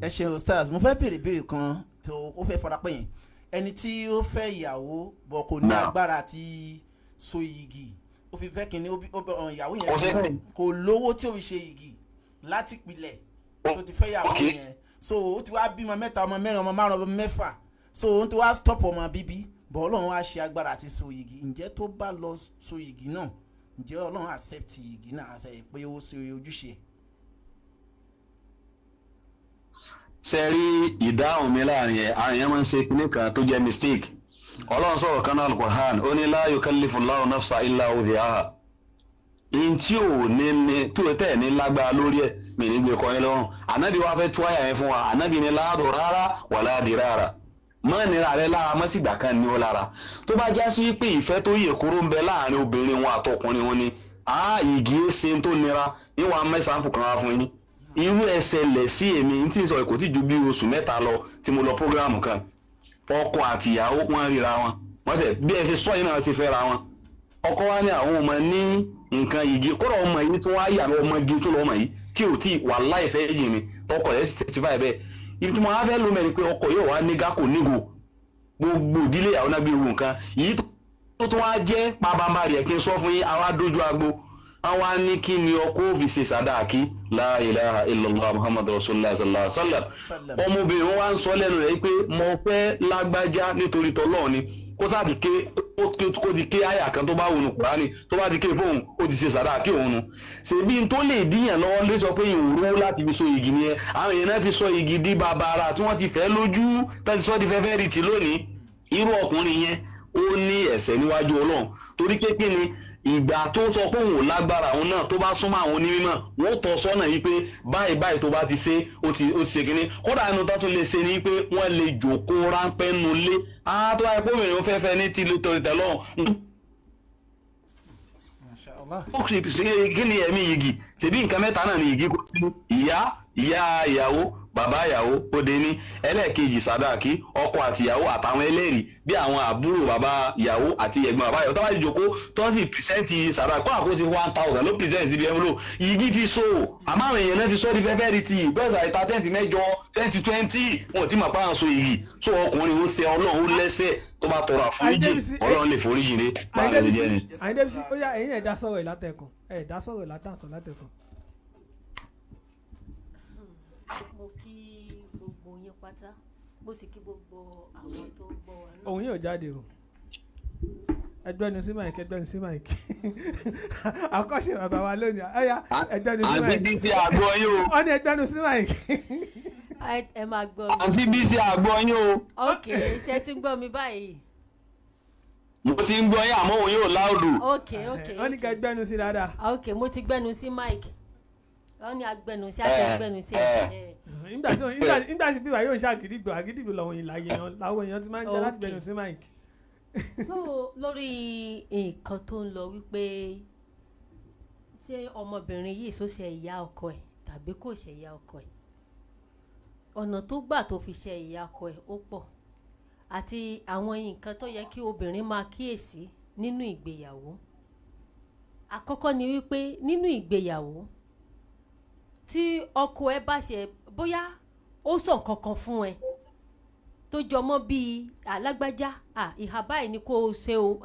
ẹ ṣeun stars mo fẹ́ béèrè kan tó ó fẹ́ fara pẹ́yìn ẹni tí ó fẹ́ ìyàwó bọ̀ kò ní agbára àti so igi ó fi fẹ́ kínní ìyàwó yẹn kò lówó tí ó fi ṣe igi láti pilẹ̀ tó ti fẹ́ ìyàwó yẹn so ó ti wá bímọ mẹ́ta ọmọ mẹ́rin ọmọ márùn ọmọ mẹ́fà so ó ti wá stop ọmọ bíbí bọ̀ Ọlọ́run wá ṣe agbára àti so igi ǹjẹ́ tó bá lọ so igi náà ǹjẹ́ Ọlọ́run accept igi náà àṣẹ pé ó ṣe ojúṣe. ṣe rí ìdáhùn mi láàrin ẹ̀ àwọn èèyàn máa ń ṣe kinní kan tó jẹ́ mistake Ọlọ́run sọ̀rọ̀ kan náà Al-Qur'an ó ní la yukallifullahu nafsan illa wus'aha in tí ò ní tí ò tẹ̀ ní lágbára lórí ẹ̀ mi ní gbé kọ́ yín lọ́rùn ànábì wa fẹ́ tú àyà yẹn fún wa ànábì ní la darara wala dirara mọ́ nira rẹ lára mọ́ sígbà kan ní ó lára tó bá já sí pé ìfẹ́ tó yẹ kóró ń bẹ láàrin obìnrin wọn àtọkùnrin wọn ni igi ẹsẹ̀ tó nira níwọ̀n mẹ́sàn-án kan wá fún yín irú ẹsẹ̀ lẹ̀ sí èmi tí ń sọ kò tí ju bí oṣù mẹ́ta lọ tí mo lọ prógráàmù kan ọkọ àti ìyàwó wọn ríra wọn wọ́n tẹ̀ bí ẹsẹ̀ sọ yìí náà ṣe fẹ́ ra wọn ọkọ wa ní àwọn ọmọ ní nǹkan igi kọ́rọ̀ ọmọ yìí tí wọ́n á yà ní ọmọ igi tó lọ́mọ yìí tí ò tí wà láì fẹ́ yìí ni tọkọ rẹ̀ sì testify bẹ́ẹ̀ ibi tí mo á fẹ́ lò mẹ́rin pé ọkọ yóò wá ní gákò nígò gbogbo ìdílé ìyàwó náà bí ewu nǹkan yìí tó tún wá jẹ́ pabamba rẹ̀ kí n sọ fún yín àwọn adójú agbo àwọn á ní kí ni ọkọ òfin ṣe sàdáàkì la ilaha illallah muhammadu rasulullah sallallahu alaihi wasallam ọmọbìnrin wọn wá ń sọ lẹ́nu rẹ̀ pé mo fẹ́ lágbájá nítorí tọ́lọ́ ni kó sáàdì ké kó di ké àyà kan tó bá wọnú Kùránì tó bá di ké fóun ó ti ṣe sàdáàkì òun nu ṣèbí tó lè díyàn lọ́wọ́ lè sọ pé ìwúrú láti fi so igi nìyẹn àwọn èèyàn náà fi sọ igi di bàbá ara tí wọ́n ti fẹ́ lójú láti sọ di fẹ́fẹ́ rì tì lónìí irú ọkùnrin yẹn ó ní ẹ̀ṣẹ̀ níwájú Ọlọ́run torí kékeré ni ìgbà tó sọ pé òun ò lágbára òun náà tó bá súnmọ́ àwọn onímọ̀ wọ́n tọ́ sọ́nà yìí pé báyìí báyìí tó bá ti ṣe ó ti ṣe kínní kódà ẹnu tó tún lè ṣe ni pé wọ́n lè jòkó ráńpẹ́ nu lé tó wáyé pé òmìnira fẹ́fẹ́ ní tí torí tẹ́lọ̀ kí ni ẹ̀mí yìgì ṣèbí nǹkan mẹ́ta náà ni yìgì kò sí ìyá ìyàwó bàbá ìyàwó òde ní ẹlẹ́ẹ̀kejì sàdáàkì ọkọ àti ìyàwó àtàwọn ẹlẹ́rìí bí àwọn àbúrò bàbá ìyàwó àti ẹ̀gbọ́n bàbá ìyàwó tó bá ti jòkó tó sì pìrìsẹ́ǹtì sàdáàkì kó àkóso 1000 ló pìrìsẹ́ǹtì síbi ẹ̀mú lò yìí ti so àmọ́ àwọn èèyàn náà ti sọ di fẹ́fẹ́ rí ti bẹ́ẹ̀ sàìta 10 mẹ́jọ 2020 wọn ò tí mà pa àwọn so yìí so ọkùnrin ó ṣe Ọlọ́run ó lẹ́sẹ̀ tó bá tọrọ àforíjì Ọlọ́run lè foríjì ní báyìí lè jẹ́ ni. àyíndébísí ó yá ẹ̀yin ẹ̀dá sọ̀rọ̀ ìlátẹ̀kùn ẹ̀dá sọ̀rọ̀ ìlátàǹsọ̀ látẹ̀kùn. mo kí gbogbo yín pátá mo sì kí gbogbo àwọn tó ń gbọ́ wa náà. òun yóò jáde o. ẹgbẹ́nu sí máìkì ẹgbẹ́nu sí máìkì àkọ́ṣe bàbá wa lónìí ọ̀ya ẹgbẹ́nu sí máìkì. àǹtí bí ṣe àgbọ̀ yín o. wọ́n ní ẹgbẹ́nu sí máìkì. ẹ máa gbọ́ mi. àǹtí bí ṣe àgbọ̀ yín o. ok ṣe ti ń gbọ́ mi báyìí. mo ti ń gbọ́ yín àmọ́ òun yóò láòdù. ok wọ́n ní ká ẹgbẹ́nu sí dáadáa. ok mo ti gbẹ́nu sí mic wọ́n ní agbẹ́nu sí àti ẹgbẹ́nu sí nígbà tí bíbá yóò ṣe àgídìgbò làwọn èèyàn ti máa ń jẹ́ láti gbẹ́nu sí máìkì. so lórí nǹkan tó ń lọ wípé ṣé ọmọbìnrin yìí sọ ṣe ìyá ọkọ ẹ̀ tàbí kò ṣe ìyá ọkọ ẹ̀, ọ̀nà tó gbà tó fi ṣe ìyá ọkọ ẹ̀ ó pọ̀ àti àwọn nǹkan tó yẹ kí obìnrin máa kíyèsí nínú ìgbéyàwó. Àkọ́kọ́ ni wípé nínú ìgbéyàwó tí ọkọ ẹ bá ṣe bóyá ó sọ nǹkan kan fún ẹ tó jọmọ́ bíi alágbájá ìhà báyìí ni kò ṣe o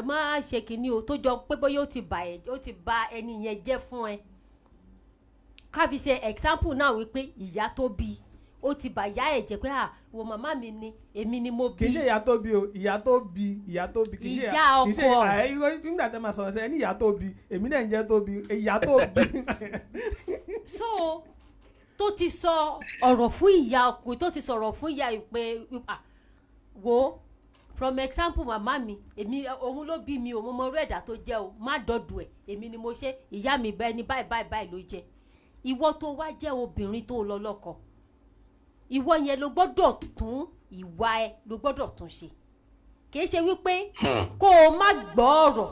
má ṣe kínní o tó jọ pé bóyá ó ti bà ẹni yẹn jẹ́ fún ẹ. Ká fi ṣe example náà wípé ìyá tó bí ó ti bà ìyá ẹ̀ jẹ́ pé wo màmá mi ni èmi ni mo bí. kì í ṣe ìyá tó bí o ìyá tó bí kì í ṣe ìyá ọkọ nígbà tí a máa sọ̀rọ̀ sẹ́yìn ní ìyá tó bí èmi náà ń jẹ́ tó bí ìyá tó bí. so tó ti sọ ọ̀rọ̀ fún ìyá ọkùnrin tó ti sọ̀rọ̀ fún ìyá pé wo from example màmá mi èmi òun ló bí mi o mo mọ irú ẹ̀dá tó jẹ́ o má dọ̀dọ̀ ẹ̀ èmi ni mo ṣe ìyá mi bẹ́ẹ̀ ni báyìí ló jẹ́. Ìwọ tó wá jẹ́ obìnrin tó lọ lọ́kọ ìwọ yẹn ló gbọ́dọ̀ tún ìwà ẹ ló gbọ́dọ̀ tún ṣe. Kìí ṣe wípé kó o má gbọ́ ọ̀rọ̀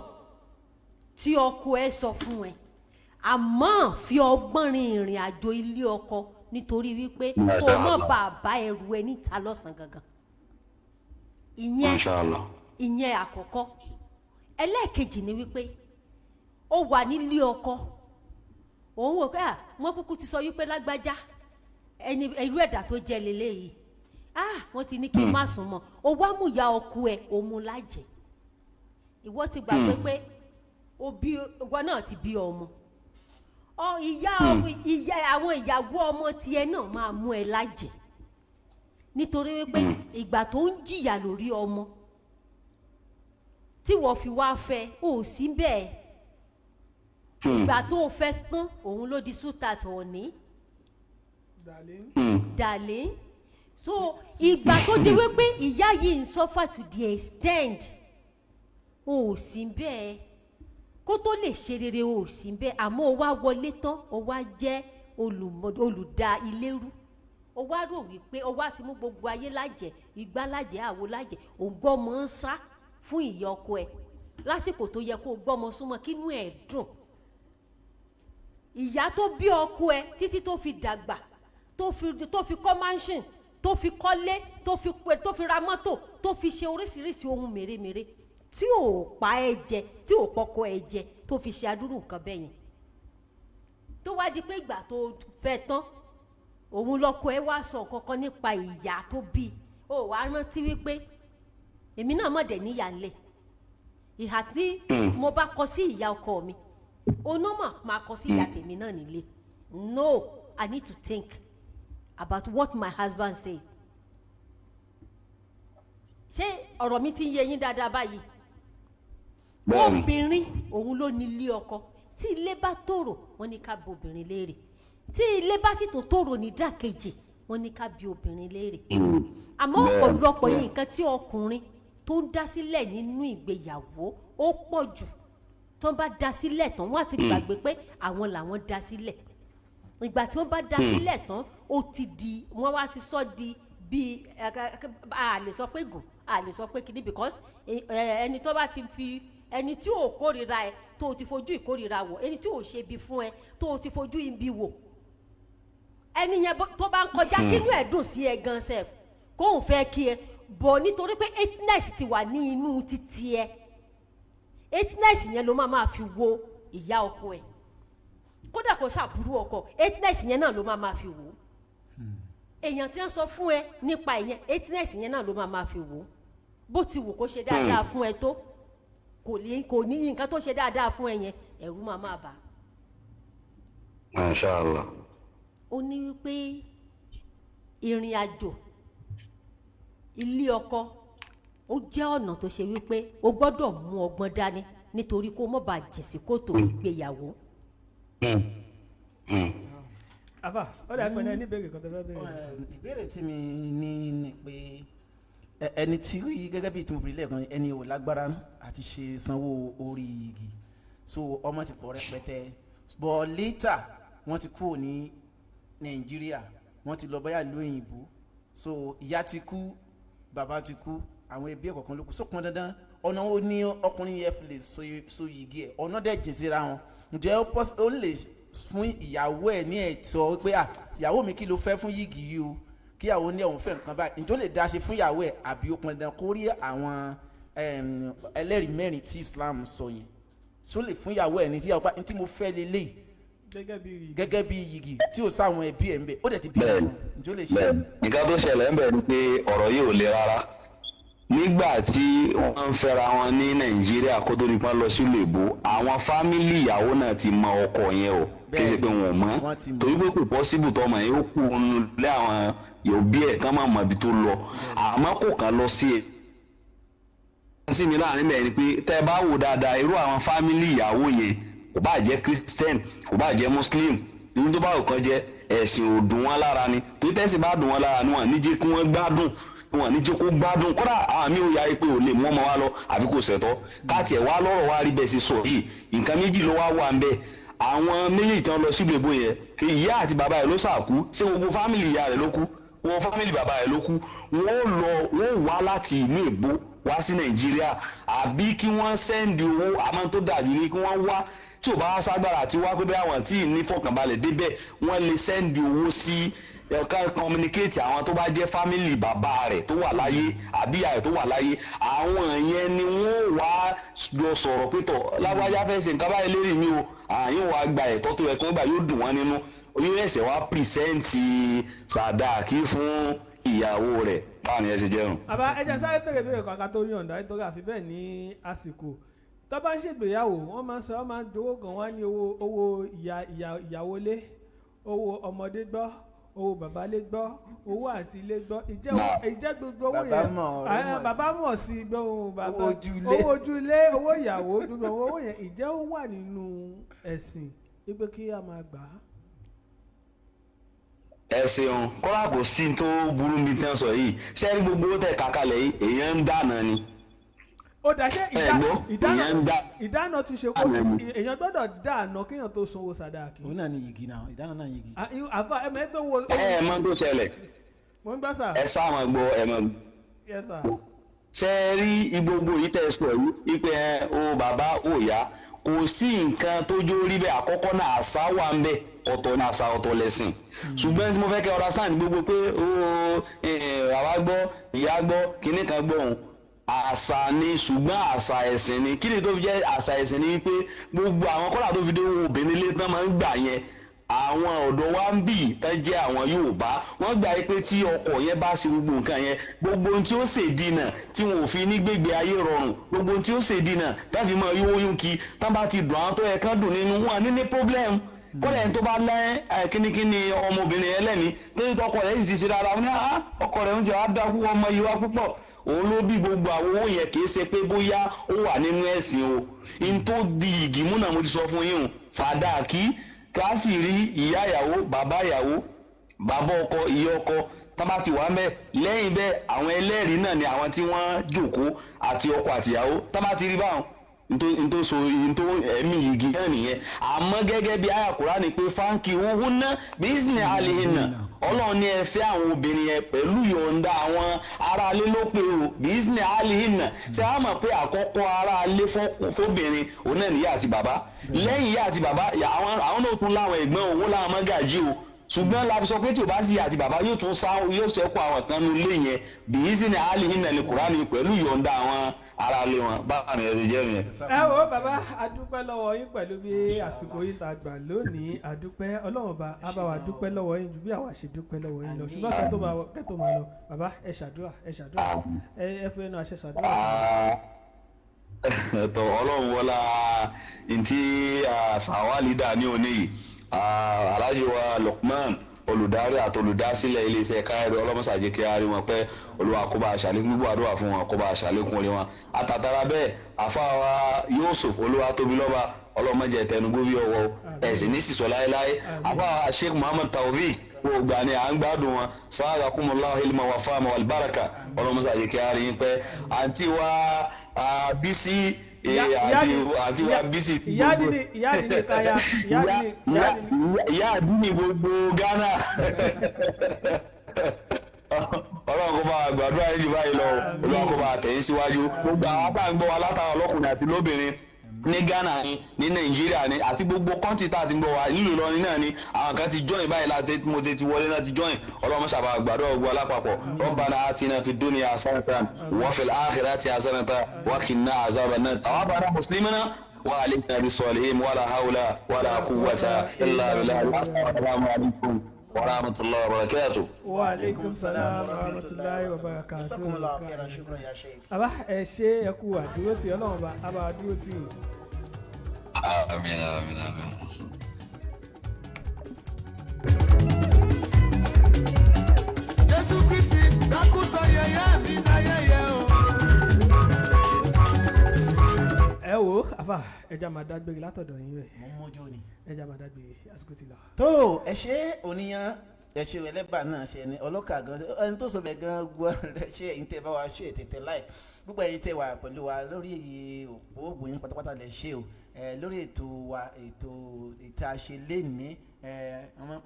tí ọkọ ẹ sọ fún ẹ àmọ́ fi ọgbọ́n rin ìrìn àjò ilé ọkọ nítorí wípé kó o má bàa ẹrù ẹ níta lọ́sàn gangan. ìyẹn àkọ́kọ́. Ẹlẹ́ẹ̀kejì ni wípé ó wà nílé ọkọ òun wò pé wọ́n kúkú ti sọ wípé lágbájá ẹni irú ẹ̀dá tó jẹ́ leléyìí wọ́n ti ní kí n má sùn mọ́ o wá mú ìyá ọkọ ẹ̀ òun lájẹ̀. Ìwọ ti gbàgbé pé ìwọ náà ti bí ọmọ ìyá àwọn ìyàwó ọmọ tiẹ̀ náà máa mú ẹ lájẹ̀ nítorí wípé ìgbà tó ń jìyà lórí ọmọ tí wọ́n fi wá fẹ́ ò sí bẹ́ẹ̀ ìgbà tó fẹ́ tán òun ló di sweetheart òní darling. So ìgbà tó di wípé ìyá yìí ń suffer to the extent ò sí bẹ́ẹ̀ kó tó lè ṣe rere ò sí bẹ́ẹ̀ àmọ́ ó wá wọlé tán ó wá jẹ́ olùdá ilé rú ó wá rò wípé ó wá ti mú gbogbo ayé lájẹ̀ igbá lájẹ̀ àwo lájẹ̀ ògbọ́mọ ń sá fún ìyá ọkọ ẹ̀ lásìkò tó yẹ kó gbọ́mọ súnmọ́ kínú ẹ̀ dùn. Ìyá tó bí ọkọ ẹ̀ títí tó fi dàgbà tó fi kọ́ mansion tó fi kọ́lé tó fi ra mọ́tò tó fi ṣe oríṣiríṣi ohun mèremère tí ò pa ẹ jẹ tí ò pọkọ ẹ jẹ tó fi ṣe adúrú nǹkan bẹ́ẹ̀ yẹn tó wá di pé ìgbà tó fẹ́ tán òun lọkọ ẹ wá sọ kankan nípa ìyá tó bí ó wá rántí wípé èmi náà mọ̀ dẹ̀ níyà ńlẹ̀ ìhà tí mo bá kọ sí ìyá ọkọ mi onímọ̀ máa kọ sí ìyá tèmi náà nílé. No, I need to think about what my husband say. Ṣé ọ̀rọ̀ mi ti ń yé yín dáadáa báyìí? Obìnrin òun ló ní ilé ọkọ tí ilé bá tòrò wọ́n ní ká bi obìnrin léèrè tí ilé bá sì tún tòrò ní dàkejì wọ́n ní ká bi obìnrin léèrè. Àmọ́ ọ̀pọ̀lọpọ̀ yìí nǹkan tí ọkùnrin tó ń dá sílẹ̀ nínú ìgbéyàwó ó pọ̀ jù tó ń bá dá sílẹ̀ tán wọ́n á ti gbàgbé pé àwọn làwọn dá sílẹ̀. Ìgbà tí wọ́n bá dá sílẹ̀ tán ó ti di wọ́n wá ti sọ di bíi a lè sọ pé gùn a lè sọ pé kìíní because ẹni tó bá ti fi ẹni tí ò kórìíra ẹ tó o ti fojú ìkórìíra wò ẹni tí ò ṣe bí fún ẹ tó o ti fojú ibi wò ẹni yẹn tó bá ń kọjá kínú ẹ dùn sí ẹ gan sef kóun fẹ́ kí ẹ bọ̀ nítorí pé happiness ti wà ní inú títí ẹ happiness yẹn ló máa fi wo ìyá ọkọ ẹ kódà kò ṣàbúrú ọkọ happiness yẹn náà ló máa fi wò èèyàn tí wọ́n sọ fún ẹ nípa ìyẹn happiness yẹn náà ló máa fi wò bó ti wù kó ṣe dáadáa fún ẹ tó kò ní nǹkan tó ṣe dáadáa fún ẹ yẹn ẹ̀rù máa bà. Mashallah. Ó ní wípé ìrìn àjò ilé ọkọ ó jẹ́ ọ̀nà tó ṣe wípé o gbọ́dọ̀ mú ọgbọ́n dání nítorí kó mọ̀ bá jìn sí kòtò ìgbéyàwó. àfà ó dà pé ní ìbéèrè kan tó fẹ́ béèrè. ìbéèrè tí mi ní ni pé ẹni tí gẹ́gẹ́ bí ìtumọ̀ ìbílẹ̀ kan ẹni ò lágbára àti ṣe sanwó orí igi so ọmọ ti pọ̀ rẹpẹtẹ but later wọ́n ti kúrò ní Nàìjíríà wọ́n ti lọ báyà lóyìnbó so ìyá ti kú bàbá ti kú àwọn ẹbí ẹ̀kọ̀kan ló kù so pọn dandan ọ̀nà ó ní ọkùnrin yẹn fi lè so yìgì ẹ̀ ọ̀nà dẹ̀ jìn síra wọn ǹjẹ́ ó lè fún ìyàwó ẹ̀ ní ẹ̀tọ́ pé ìyàwó mi kí ló fẹ́ fún yìgì yìí o kí ìyàwó ní ọ̀hún fẹ́ nǹkan báyìí ǹjẹ́ ó lè dá ṣe fún ìyàwó ẹ̀ àbí ó pọn dandan kó rí àwọn ẹlẹ́rìí mẹ́rin tí Islam sọ yẹn so lè fún ìyàwó ẹ̀ ní tí mo fẹ́ lélẹ́yìí gẹ́gẹ́ bí yìgì tí ó sáwọn ẹbí ẹ̀ ń bẹ ó dẹ̀ ti bí ẹ̀ fún ǹjẹ́ ó lè ṣe. nǹkan tó ṣẹlẹ̀ ń bẹ̀ ni pé ọ̀rọ̀ yìí ò le rárá nígbà tí wọ́n ń fẹ́ra wọn ní Nàìjíríà kó tó di pọ́n lọ sílùú èbó àwọn fámìlì ìyàwó náà ti mọ ọkọ yẹn o kì í ṣe pé wọn ò mọ̀ torí pé kò pọ́sibù tọmọ yẹn ó kú lé àwọn òbí ẹ̀ kán máa mọ ibi tó lọ àmọ́ kò kàn lọ sí ẹ̀ sí mi láàrin bẹ́ẹ̀ ni pé tẹ́ ẹ bá wò dáadáa irú àwọn fámìlì ìyàwó yẹn kò bá jẹ́ Christian kò bá jẹ́ Muslim irú tó bá wò kàn jẹ́ ẹ̀sìn ò dùn wọn lára ni torí tẹ́sí bá dùn wọn lára ni wọn níjẹ́ kí wọ́n gbádùn wọn níjẹ́ kó gbádùn kódà àwọn mi ò yára pé ò lè mú ọmọ wa lọ àfi kò ṣẹ̀tọ́ káàtì ẹ̀ wá lọ́rọ̀ wá rí bẹ́ẹ̀ ṣe sọ yìí nǹkan méjì ló wá wà ń bẹ́ẹ̀ àwọn méjèèjì tán lọ sílùú èbó yẹn kí ìyá àti bàbá rẹ̀ ló ṣàkú ṣé gbogbo fámìlì ìyá rẹ̀ ló kú wọn fámìlì bàbá rẹ̀ ló kú wọ́n wá láti ìlú èbó wá sí Nàìjíríà àbí kí wọ́n sẹ́ndì owó àmọ́ tó dàbí ní kí wọ́n wá tí ò bá ságbára àti wá pé bẹ́ẹ̀ àwọn tí ì ní fọkànbalẹ̀ débẹ̀ wọ́n lè sẹ́ndì owó sí ẹ̀ka communicate àwọn tó bá jẹ́ fámìlì bàbá rẹ̀ tó wà láyé àbí ìyá rẹ̀ tó wà láyé àwọn yẹn ni wọ́n wá lọ sọ̀rọ̀ pé tọ̀ lágbájá fẹ́ ṣe nǹkan báyìí lérí mi o àyìn wàá gba ẹ̀tọ́ tó yẹ kí wọ́n gbà yóò dùn wọ́n nínú oyún ẹ̀sẹ̀ wá pìrìsẹ́ǹtì sàdáàkì fún ìyàwó rẹ̀ báwọn yẹn ṣe jẹun. àbá ẹja sáré bèrè kankan tó rí ọ̀dà nítorí àfi bẹ́ẹ̀ ní àsìkò tó bá ń ṣègbéyàwó wọ́n máa ń dowó kan wá ní owó ìyàwó lé owó ọmọdé gbọ́ owó bàbá lé gbọ́ owó àti ilé gbọ́ ìjẹ́ gbogbo owó yẹn bàbá mọ̀ sí gbọ́ owó ojúlé owó ìyàwó gbogbo owó yẹn ìjẹ́ ó wà nínú ẹ̀sìn wípé kí a máa gbà á. ẹ ṣeun kọ́lá kò sí tó burú mi tẹ́ sọ yìí ṣẹ́rí gbogbo tẹ̀ kàkálẹ̀ yìí èèyàn ń dáná ni. ó dáṣẹ́ ìdáná tún ṣe kó èèyàn gbọ́dọ̀ dáná kéèyàn tó sanwó sàdáàkì. òun náà ni yìgì náà ìdáná náà yìgì. àfa ẹ mọ̀ ẹgbẹ́ wo. ẹ mọ̀ tó ṣẹlẹ̀. mo ń gbọ́ sà. ẹ sáwọn gbọ́ ẹ mọ̀. yes sir. ṣe rí gbogbo yìí tẹ̀ sọ yìí wípé o bàbá o ìyá kò sí nǹkan tó jó rí bẹ́ẹ̀ àkọ́kọ́ náà àṣà wà ń bẹ ọ̀tọ̀ ní àṣà ọ̀tọ̀ lẹ́sìn ṣùgbọ́n tí mo fẹ́ kẹ́ ọ̀rá sáà ní gbogbo pé àwa gbọ́ ìyá gbọ́ kinní kan gbọ́ òun àṣà ni ṣùgbọ́n àṣà ẹ̀sìn ni kí ni tó fi jẹ́ àṣà ẹ̀sìn ni pé gbogbo àwọn kọ́là tó fi dé obìnrin lé tán máa ń gbà yẹn àwọn ọ̀dọ́ wa ń bì tán jẹ́ àwọn Yorùbá wọ́n gbà pé tí ọkọ yẹn bá ṣe gbogbo nǹkan yẹn gbogbo ohun tí ó ṣèdínà tí wọn ò fi ní gbégbé ayé rọrùn gbogbo ohun tí ó ṣèdínà táfi mọ yóyún kí tán bá ti dùn àwọn tó yẹ kán dùn nínú wọn ní problem kọ́lẹ̀ ẹni tó bá lẹ́ kínníkínní ọmọbìnrin ẹlẹ́ni torí tọkọ rẹ̀ sì ti ṣe dáadáa wọn ní ọkọ rẹ̀ ń jẹ́ wá dákú ọmọ yìí wá púpọ̀ òun ló bí gbogbo àwọn owó yẹn kì í ṣe pé bóyá ó wà nínú ẹ̀sìn o in tó di igi múnà mo ti sọ fún yín o sàdáàkì ká sì rí ìyá ìyàwó bàbá bàbá ọkọ ìyá ọkọ tá bá ti wà ń bẹ lẹ́yìn bẹ́ẹ̀ àwọn ẹlẹ́rìí náà ni àwọn tí wọ́n jókòó àti ọkọ àtìyàwó tá bá ti rí báwọn ntó ẹ̀mí igi náà nìyẹn àmọ́ gẹ́gẹ́ bí àyá Kùránì pé fáńkì òhun náà bísíǹnì àlìhìnà Ọlọ́run ní ẹ fẹ́ àwọn obìnrin yẹn pẹ̀lú yọ̀ǹda àwọn aráalé ló pé o bísíǹnì àlìhìnà ṣé a mọ̀ pé àkọ́kọ́ aráalé fóbìnrin òun náà níyà àti bàbá lẹ́yìn ìyá àti bàbá àwọn náà tún láwọn ẹ̀gbọ́n òun láwọn mọ́gàjí o ṣùgbọ́n la fi sọ pé tí o bá sí àti bàbá yóò tún yóò ṣẹ́kù àwọn kan ní ilé yẹn bísíǹnì àlìhìnà ní Kùránì pẹ̀lú yọ̀ǹda àwọn aráalé wọn báwa ni ẹ ti jẹ́ yẹn. ẹ wo bàbá adúpẹ́ lọ́wọ́ yín pẹ̀lú bí àsìkò yìí ta gbà lónìí adúpẹ́ Ọlọ́run bá a bá wa dúpẹ́ lọ́wọ́ yín ju bí àwa ṣe dúpẹ́ lọ́wọ́ yín lọ ṣùgbọ́n kẹ́tọ́ máa lọ bàbá ẹ ṣàdúrà ẹ fẹ́ náà ṣe ṣàdúrà. ẹ̀tọ́ Ọlọ́run wọlá ntí sàwálì dà ní òní yìí Alhaji wa Lukman olùdarí àti olùdásílẹ̀ iléeṣẹ́ káyọ̀dé ọlọ́mọṣàjẹ́ kí á rí wọn pẹ́ olúwa kó bá aṣàlékún gbogbo àdúrà fún wọn kó bá aṣàlékún orí wọn àtàtàrà bẹ́ẹ̀ àfáwà Yusuf olúwa tóbi lọ́ba ọlọ́mọdé tẹnugbó bí ọwọ́ ẹ̀sìn ní sísọ láéláé àfáwà Sheikh Muhammad Tawfiq gbogbo àni à ń gbádùn wọn sáárà kúmọ̀láhùn ilmọ̀ wà fáàmù albaraka ọlọ́mọṣàjẹ́ kí á rí yín pẹ́ àǹtí wa Bísí àti wa Bísí ìyá àdínì gbogbo Ghana ọlọ́run kó bá gbàdúrà yìí jù báyìí lọ olúwa kó bá tẹ̀yìn síwájú gbogbo àwọn bá ń gbọ́ wa látara ọlọ́kùnrin àti lóbìnrin ní Ghana ni ní Nàìjíríà ni àti gbogbo kọ́ńtì tá a ti ń bọ̀ wá nílùú Ìlọrin náà ni àwọn kan ti join báyìí láti mo ti wọlé náà ti join ọlọ́run ṣàbà gbàdúrà gbogbo alápapọ̀ Rabbana atina fid dunya hasanatan wa fil akhirati hasanatan wa qina azaban nar tawaffana muslimina wa alayna bis-salihin wala hawla wala quwwata illa billah. Assalamu alaikum wa rahmatullahi wa barakatuh. Wa alaikum salam wa rahmatullahi wa barakatuh. Jazakumullahu khairan, shukran ya sheikh. Àbá ẹ ṣe ẹ kú àdúró tí Ọlọ́run bá a bá dúró tì í. Àmín àmín àmín. Jésù Kristi dákú sọ yẹ̀yẹ́ mi dáyẹyẹ o. Ẹ wo àfà ẹja máa dágbére látọ̀dọ̀ yín rẹ̀. mo mójú ni. Ẹja máa dágbére àsìkò ti lọ. tó ẹ ṣe oníyan ẹ ṣe ẹlẹ́bà náà ṣe ni ọlọ́kà gan ẹni tó sọ bẹ́ẹ̀ gan gbọ́ ẹ ṣe ẹ̀yin tẹ́ bá wa ṣe ètètè láì gbogbo ẹ̀yin tẹ́ wà pẹ̀lú wa lórí òpó ògbóyin pátápátá lè ṣe o lórí ètò wa ètò àṣeléní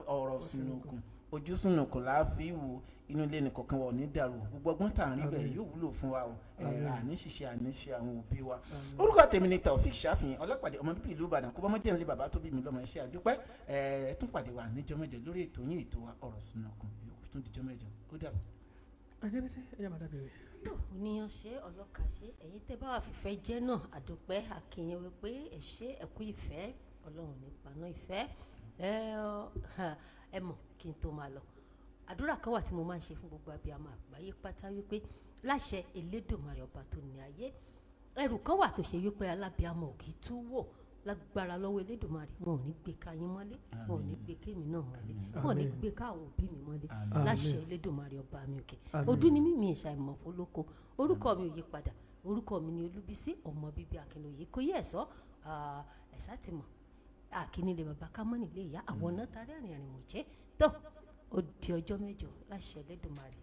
ọ̀rọ̀ sunukun ojú sunukun la fi wò inú ilé nìkọ̀kan wọ̀ ní dàrú gbogbo ọgbọ́n tà ń rí bẹ́ẹ̀ yóò wúlò fún wa o àní ṣiṣẹ́ àwọn òbí wa. orúkọ tèmi ni Taofik Ṣàfihàn ọlọ́pàdé ọmọ bíbí ìlú Ìbàdàn kó bá mọ́jẹ́ nílé bàbá tó bí mi lọ́mọ iṣẹ́ àdúpẹ́ tún pàdé wa níjọ́ mẹ́jọ lórí ètò yín ètò wa ọ̀rọ̀ sunukun yòókù tún díjọ́ mẹ́jọ ó dàbọ̀. Adébísí ẹja máa dágbére. oníyan ṣe ọlọ́kà ṣe ẹ̀yin tẹ́ bá wà fìfẹ́ jẹ́ náà àdúpẹ́ àkìyàn wípé ẹ ṣe ẹ̀kú ìfẹ́ Ọlọ́run nípa náà ìfẹ́ ẹ mọ̀ kí n tó máa lọ àdúrà kan wà tí mo máa ń ṣe fún gbogbo abiyamọ àgbáyé pátá wípé láṣẹ Elédùmarè ọba tó ní ayé ẹrù kan wà tó ṣe wípé alábíamọ ò kì í tú wò lágbára lọ́wọ́ Elédùmarè wọn ò ní gbé ká yín mọ́lé wọn ò ní gbé kémi náà mọ́lé wọn ò ní gbé ká àwọn òbí mi mọ́lé láṣẹ Elédùmarè ọba mi òkè ọdún ni mímí ìṣàìmọ̀ fọlọ́kọ orúkọ mi ò yí padà orúkọ mi ni Olúbísí ọmọ bíbí Akínlóye kò yẹ ẹ̀sọ́ ẹ̀sà ti mọ̀ àkínnílẹ̀ bàbá kámọ́nì lè yá àwọn náà tarí àrìnrìn mọ̀ jẹ́ tó ó di ọjọ́ mẹ́jọ láṣẹ Elédùmarè.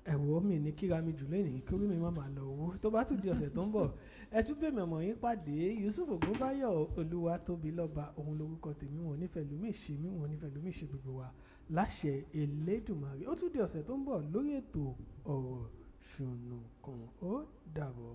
Ẹ̀wọ́ mi ní kíra mi jù lẹ́yìn kí orí mi má máa lọ owó tó bá tún di ọ̀sẹ̀ tó ń bọ̀ ẹ tún bèmí ọmọ yín pàdé Yusuf Ògúnbáyọ̀ olúwa tóbi lọ́ba òun lórúkọ tèmi wọn nífẹ̀ẹ́ lómi ṣe mí wọn nífẹ̀ẹ́ lómi ṣe gbogbo wa láṣẹ Elédùmarè ó tún di ọ̀sẹ̀ tó ń bọ̀ lórí ètò ọ̀rọ̀ ṣùnùkùn ó dàbọ̀.